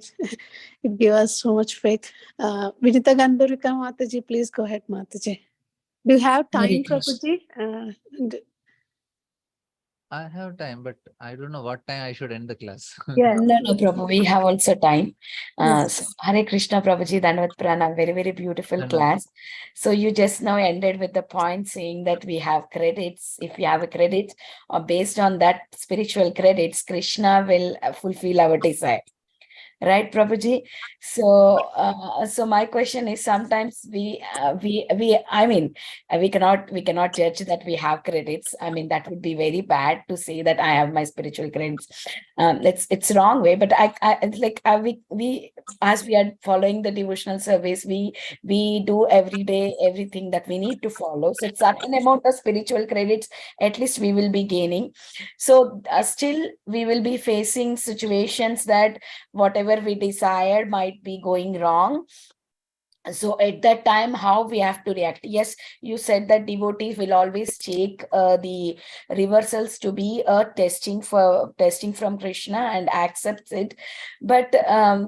It gave us so much faith. Vinita Gandharika Mataji, please go ahead, Mataji. Do you have time, Hare Krishna. Prabhuji? I have time, but I don't know what time I should end the class. Yeah. No, Prabhu, we have also time. Yes. So Hare Krishna, Prabhuji, Dandavat Pranam, very, very beautiful Dandavat. class. So you just now ended with the point saying that we have credits. If we have a credit, or based on that spiritual credits, Krishna will fulfill our desire. Right, Prabhuji? So my question is, sometimes we cannot judge that we have credits. I mean, that would be very bad to say that I have my spiritual credits. It's wrong way, but we as we are following the devotional service, we do every day everything that we need to follow. So it's certain amount of spiritual credits, at least we will be gaining. So still we will be facing situations that whatever we desired might be going wrong. So at that time, how we have to react? Yes, you said that devotees will always take the reversals to be a testing from Krishna and accepts it. But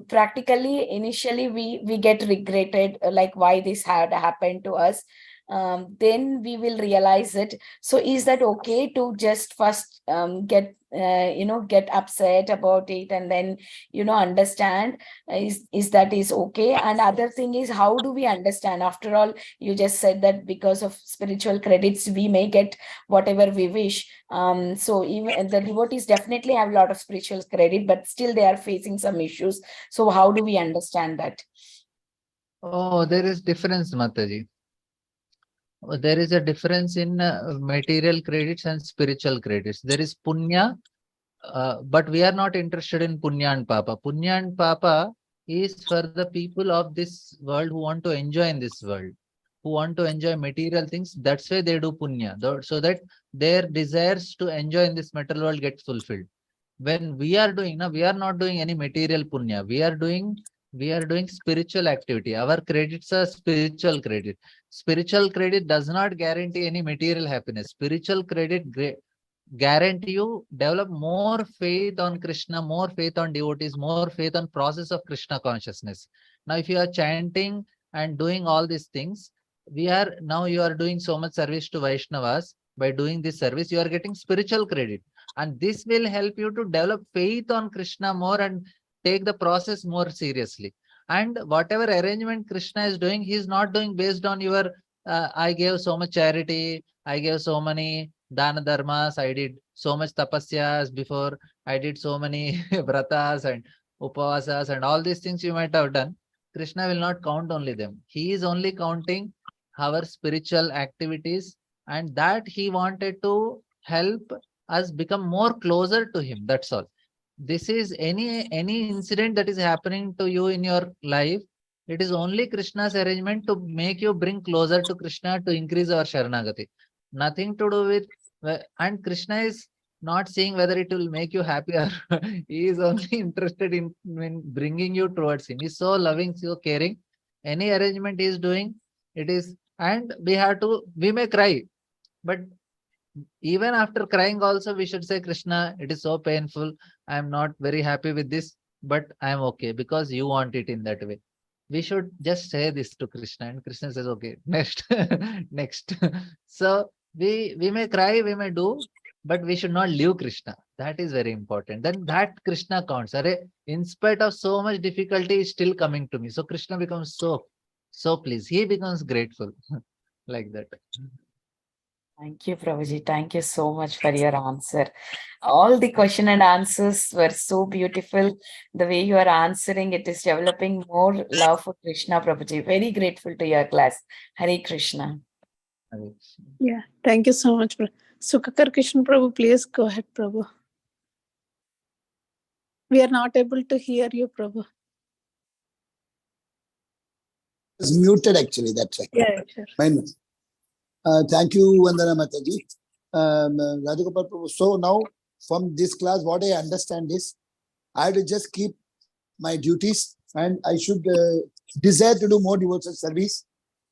practically, initially, we get regretted, like why this had happened to us. Then we will realize it. So is that okay to just first get upset about it and then understand is that okay? And other thing is, how do we understand? After all, you just said that because of spiritual credits we may get whatever we wish. So even the devotees definitely have a lot of spiritual credit, but still they are facing some issues. So how do we understand that? Oh, there is difference, Mataji. There is a difference in material credits and spiritual credits. There is punya, but we are not interested in punya and papa. Punya and papa is for the people of this world who want to enjoy in this world, who want to enjoy material things. That's why they do punya, so that their desires to enjoy in this material world get fulfilled. When we are doing, we are not doing any material punya. We are doing spiritual activity. Our credits are spiritual credit. Spiritual credit does not guarantee any material happiness. Spiritual credit guarantee you develop more faith on Krishna, more faith on devotees, more faith on process of Krishna consciousness. Now, if you are chanting and doing all these things, you are doing so much service to Vaishnavas. By doing this service, you are getting spiritual credit. And this will help you to develop faith on Krishna more and take the process more seriously. And whatever arrangement Krishna is doing, he is not doing based on your, I gave so much charity, I gave so many dana dharmas, I did so much tapasyas before, I did so many vratas and upavasas and all these things you might have done. Krishna will not count only them. He is only counting our spiritual activities, and that he wanted to help us become more closer to him. That's all. This is any incident that is happening to you in your life. It is only Krishna's arrangement to make you bring closer to Krishna, to increase our Sharanagati. Nothing to do with, and Krishna is not seeing whether it will make you happier. He is only interested in bringing you towards him. He's so loving, so caring. Any arrangement he is doing, it is, and we may cry, but even after crying also we should say, Krishna, it is so painful. I am not very happy with this, but I am okay because you want it in that way. We should just say this to Krishna, and Krishna says, okay, next, next. So we may cry, we may do, but we should not leave Krishna. That is very important. Then that Krishna counts. In spite of so much difficulty, is still coming to me. So Krishna becomes so pleased. He becomes grateful like that. Thank you, Prabhuji. Thank you so much for your answer. All the question and answers were so beautiful. The way you are answering, it is developing more love for Krishna, Prabhuji. Very grateful to your class. Hare Krishna. Hare Krishna. Yeah, thank you so much. Sukakar Krishna Prabhu, please go ahead, Prabhu. We are not able to hear you, Prabhu. It's muted actually, that's right. Yeah, sure. Mine. Thank you, Vandana Mataji. Rajagopal Prabhu. So now from this class, what I understand is I have to just keep my duties and I should desire to do more devotional service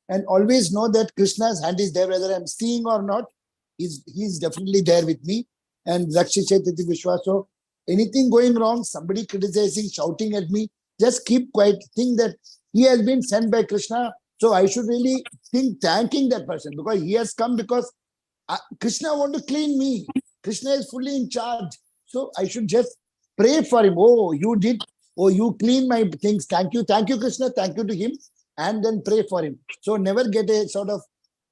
and always know that Krishna's hand is there, whether I'm seeing or not. He's definitely there with me. And Rakshite Titi Vishwaso, anything going wrong, somebody criticizing, shouting at me, just keep quiet. Think that he has been sent by Krishna. So I should really think thanking that person because he has come because Krishna want to clean me. Krishna is fully in charge. So I should just pray for him. Oh, you did. Oh, you clean my things. Thank you. Thank you, Krishna. Thank you to him. And then pray for him. So never get a sort of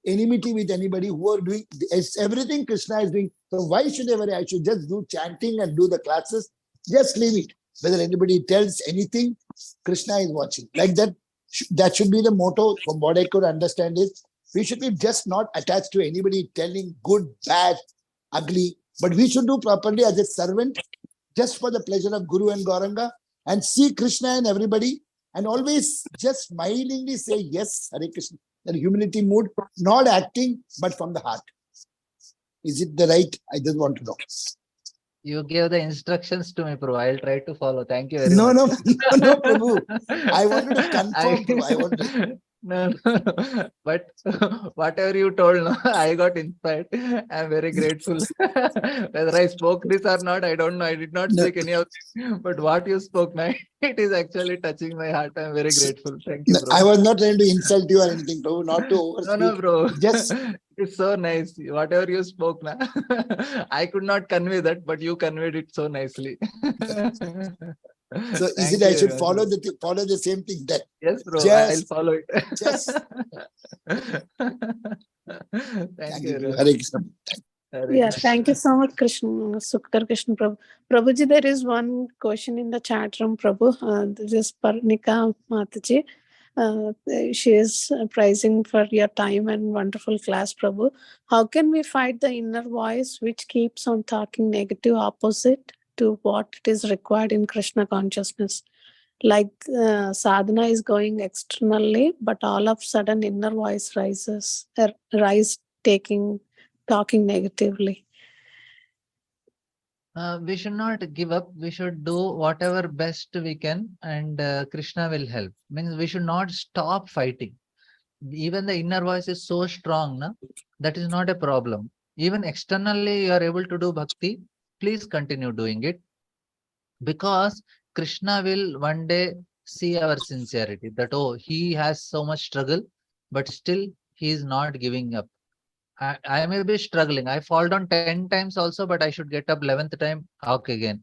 enmity with anybody who are doing everything Krishna is doing. So why should I worry? I should just do chanting and do the classes. Just leave it. Whether anybody tells anything, Krishna is watching. Like that. That should be the motto. From what I could understand is we should be just not attached to anybody telling good, bad, ugly, but we should do properly as a servant just for the pleasure of Guru and Gauranga and see Krishna and everybody and always just smilingly say yes, Hare Krishna, the humility mood, not acting, but from the heart. Is it the right? I just want to know. You gave the instructions to me, Prabhu. I'll try to follow. Thank you very No, much. No, Prabhu. I wanted to confirm. No. But whatever you told, no, I got inspired. I'm very grateful. Whether I spoke this or not, I don't know. I did not speak any of it. But what you spoke, now, it is actually touching my heart. I'm very grateful. Thank you, Prabhu. I was not trying to insult you or anything, Prabhu. Not to overspeak. No, bro. Just it's so nice. Whatever you spoke, na. I could not convey that, but you conveyed it so nicely. So is it I should follow the same thing that? Yes, bro. Just, I'll follow it. Just. Thank you. Hare Krishna. Yeah, thank you so much, Krishna, Sukakar Krishna Prabhu. Prabhuji, there is one question in the chat room, Prabhu. This is Parnika Mataji. She is praising for your time and wonderful class, Prabhu. How can we fight the inner voice which keeps on talking negative opposite to what it is required in Krishna consciousness? Like sadhana is going externally, but all of a sudden inner voice rise talking negatively. We should not give up. We should do whatever best we can, and Krishna will help. Means we should not stop fighting. Even the inner voice is so strong, na? That is not a problem. Even externally you are able to do bhakti, please continue doing it. Because Krishna will one day see our sincerity, that oh, he has so much struggle, but still he is not giving up. I may be struggling. I fall down 10 times also, but I should get up 11th time, walk again.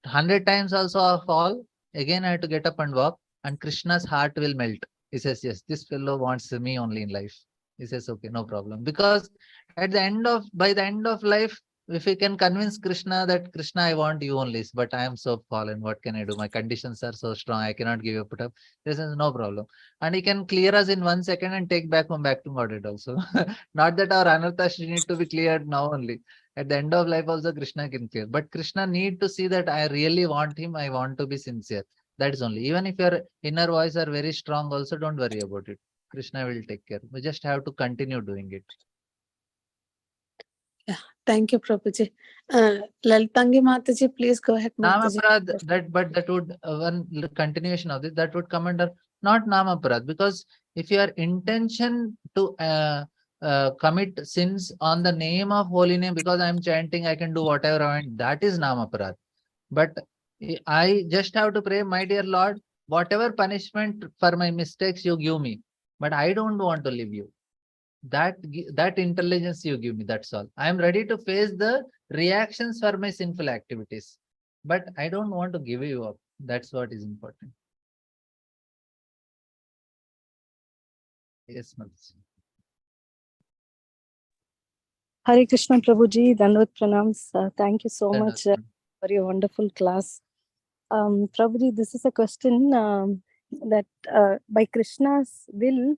100 times also I fall, again I have to get up and walk, and Krishna's heart will melt. He says, yes, this fellow wants me only in life. He says, okay, no problem. Because by the end of life, if we can convince Krishna that Krishna, I want you only, but I am so fallen. What can I do? My conditions are so strong. I cannot give you put up. This is no problem. And he can clear us in 1 second and take back to Godhead also. Not that our anarthas need to be cleared now only. At the end of life also Krishna can clear. But Krishna need to see that I really want him. I want to be sincere. That is only. Even if your inner voice are very strong also, don't worry about it. Krishna will take care. We just have to continue doing it. Yeah, thank you, Prabhuji. Lalitangi Mataji, please go ahead, Mataji. Namaparad, that would one continuation of this, that would come under not Namaparad, because if your intention to commit sins on the name of holy name, because I am chanting, I can do whatever I want, that is Namaparad. But I just have to pray, my dear Lord, whatever punishment for my mistakes you give me, but I don't want to leave you. That intelligence you give me, that's all. I am ready to face the reactions for my sinful activities, but I don't want to give you up. That's what is important. Yes, Mataji. Hare Krishna Prabhuji, Dandavat Pranams. Thank you so much for your wonderful class. Prabhuji, this is a question that by Krishna's will,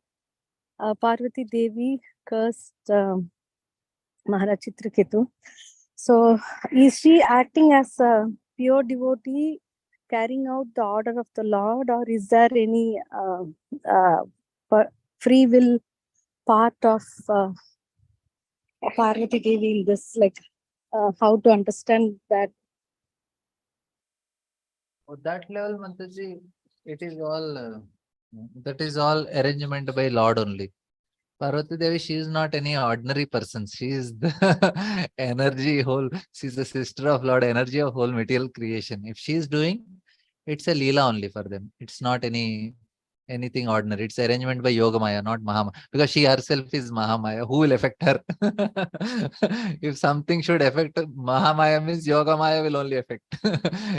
Parvati Devi cursed Maharaj Chitraketu. So is she acting as a pure devotee carrying out the order of the Lord, or is there any free will part of Parvati Devi in this, like how to understand that? At that level, Mataji, it is all that is all arrangement by Lord only. Parvati Devi, she is not any ordinary person. She is the energy whole. She is the sister of Lord, energy of whole material creation. If she is doing, it's a Leela only for them. It's not anything ordinary. It's arrangement by Yogamaya, not Mahamaya. Because she herself is Mahamaya. Who will affect her? If something should affect Mahamaya, means Yogamaya will only affect.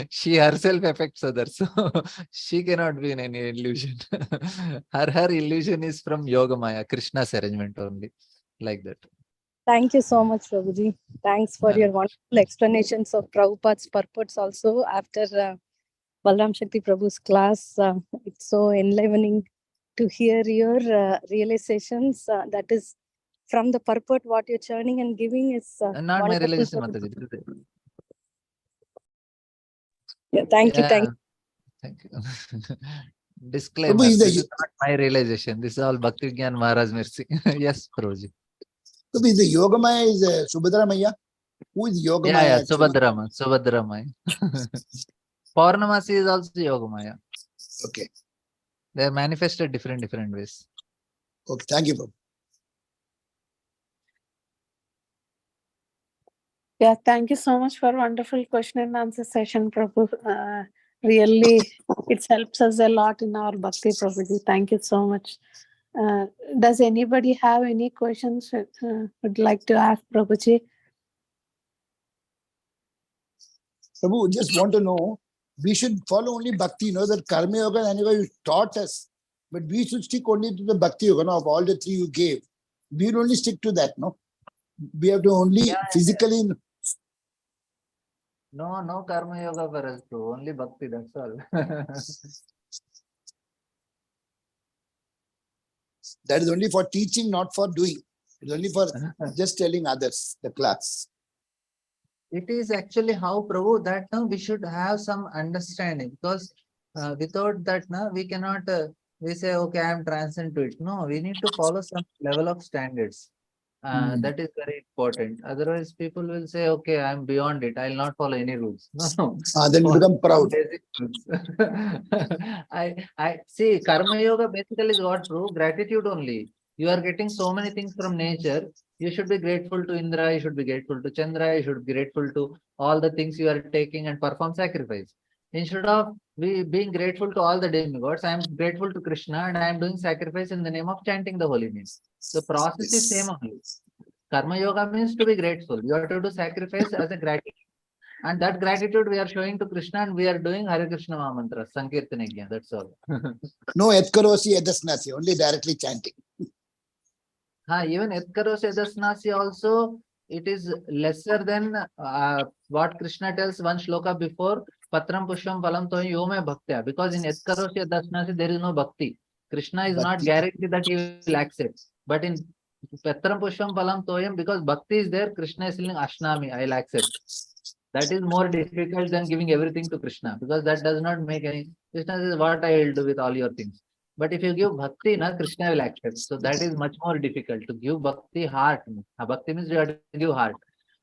She herself affects others. So she cannot be in any illusion. Her illusion is from Yogamaya, Krishna's arrangement only. Like that. Thank you so much, Prabhuji. Thanks for your wonderful explanations of Prabhupada's purports also after Balram Shakti Prabhu's class. It's so enlivening to hear your realizations. That is from the purport, what you're churning and giving is not my realization, Mataji. Yeah, thank you. Thank you. Disclaimer, this is not my realization. This is all Bhakti Gyan Maharaj mercy. Yes, Prabhuji. So the Yogamaya is Subhadramaya. Who is Yogamaya? Yeah, Subhadramaya. Purnamasi is also Yogamaya. Okay. They are manifested different ways. Okay, thank you, Prabhu. Yeah, thank you so much for wonderful question and answer session, Prabhu. Really, it helps us a lot in our Bhakti, Prabhuji. Thank you so much. Does anybody have any questions would like to ask Prabhuji? Prabhu, just want to know, we should follow only Bhakti, that Karma Yoga anyway you taught us, but we should stick only to the Bhakti Yoga, of all the three you gave. We will only stick to that, no? We have to only physically... No Karma Yoga for us too, only Bhakti, that's all. That is only for teaching, not for doing. It's only for just telling others, the class. It is actually how, Prabhu, that now we should have some understanding, because without that now we cannot, we say, okay, I am transcend to it. No, we need to follow some level of standards. That is very important. Otherwise, people will say, okay, I am beyond it. I will not follow any rules. No. Then you become proud. I see, Karma Yoga basically is what, Prabhu? Gratitude only. You are getting so many things from nature. You should be grateful to Indra, you should be grateful to Chandra, you should be grateful to all the things you are taking and perform sacrifice. Instead of being grateful to all the demigods, I am grateful to Krishna and I am doing sacrifice in the name of chanting the holy name. The process is same only. Karma yoga means to be grateful. You have to do sacrifice as a gratitude. And that gratitude we are showing to Krishna, and we are doing Hare Krishna Mahamantra, Sankirtan again. That's all. No etkarosi edasnasi, only directly chanting. Even etkarosi edasnasi also, it is lesser than what Krishna tells one shloka before, Patram Pushpam Phalam Toyam Yome Bhaktya. Because in etkarosi edasnasi there is no bhakti. Krishna is not guaranteed that he will accept. But in Patram Pushpam Phalam Toyam, because bhakti is there, Krishna is saying Ashnami, I will accept. That is more difficult than giving everything to Krishna, because that does not make any. Krishna says, what I will do with all your things. But if you give bhakti, Krishna will accept. So that is much more difficult to give bhakti heart. Bhakti means you have to give heart.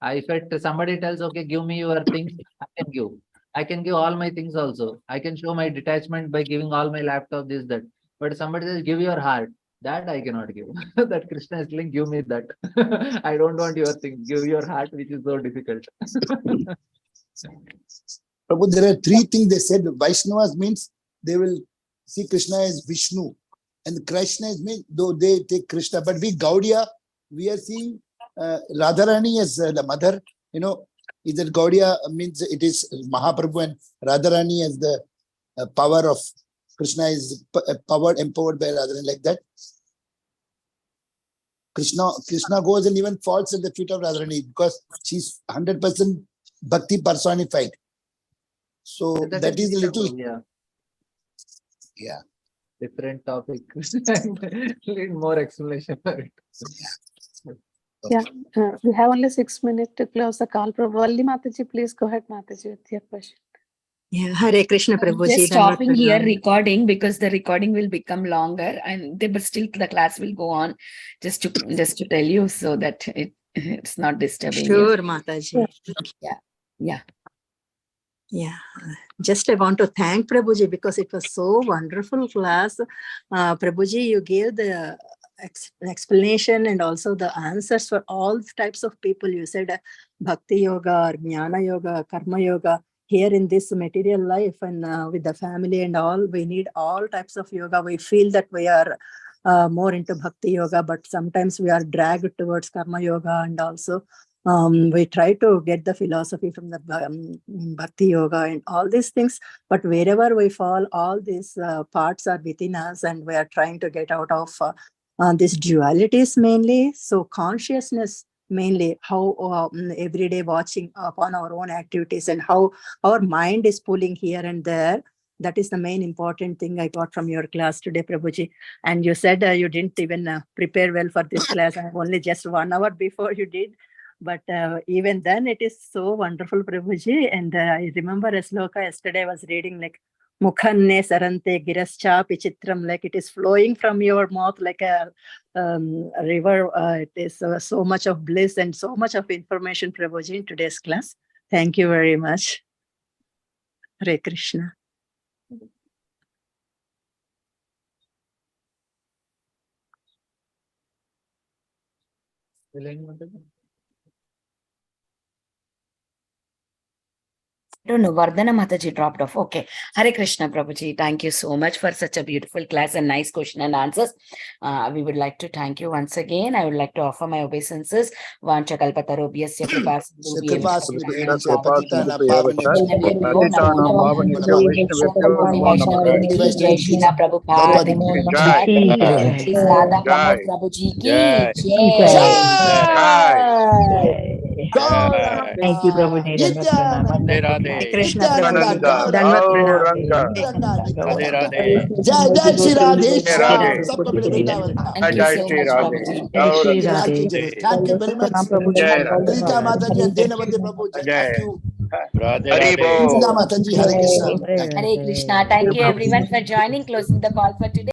If somebody tells, okay, give me your things, I can give. I can give all my things also. I can show my detachment by giving all my laptop, this, that. But somebody says, give your heart. That I cannot give. That Krishna is saying, give me that. I don't want your things. Give your heart, which is so difficult. Prabhu, there are three things they said. Vaishnavas means they will see Krishna as Vishnu. And Krishna is means, though they take Krishna. But we Gaudiya, we are seeing Radharani as the mother. You know, either Gaudiya means it is Mahaprabhu and Radharani as the power of Krishna is empowered by Radharani, like that. Krishna goes and even falls at the feet of Radharani because she's 100% bhakti personified. So that is a little, yeah. Different topic. Need more explanation. Yeah, we have only 6 minutes to close the call. Valli Mataji, please go ahead, Mataji, with your question. Yeah, Hare Krishna Prabhuji. Just stopping here recording because the recording will become longer, and but still the class will go on. Just to tell you so that it's not disturbing. Sure, Mataji. Yeah. Just I want to thank Prabhuji because it was so wonderful class. Prabhuji, you gave the explanation and also the answers for all types of people. You said Bhakti Yoga, Jnana Yoga, Karma Yoga. Here in this material life and with the family and all, we need all types of yoga. We feel that we are more into Bhakti Yoga, but sometimes we are dragged towards Karma Yoga, and also we try to get the philosophy from the Bhakti Yoga and all these things. But wherever we fall, all these parts are within us, and we are trying to get out of these dualities mainly. So consciousness, mainly how every day watching upon our own activities and how our mind is pulling here and there. That is the main important thing I got from your class today, Prabhuji. And you said you didn't even prepare well for this class. Only just 1 hour before you did. But even then, it is so wonderful, Prabhuji. And I remember a sloka yesterday I was reading like Mukhanne Sarante Girascha Pichitram, like it is flowing from your mouth like a river. It is so much of bliss and so much of information, Prabhuji, in today's class. Thank you very much. Hare Krishna. I don't know, Vardhana Mataji dropped off. Okay. Hare Krishna, Prabhuji. Thank you so much for such a beautiful class and nice question and answers. We would like to thank you once again. I would like to offer my obeisances. Vancha kalpatarobhyasya Prabhuji ki Thank you, Prabhuji. Krishna Jai Shri Radhe Shyam. Thank you very much. Rita Mataji and Denavati Prabhuji. Thank you. Hare Krishna. Hare Krishna. Thank you everyone for joining. Closing the call for today.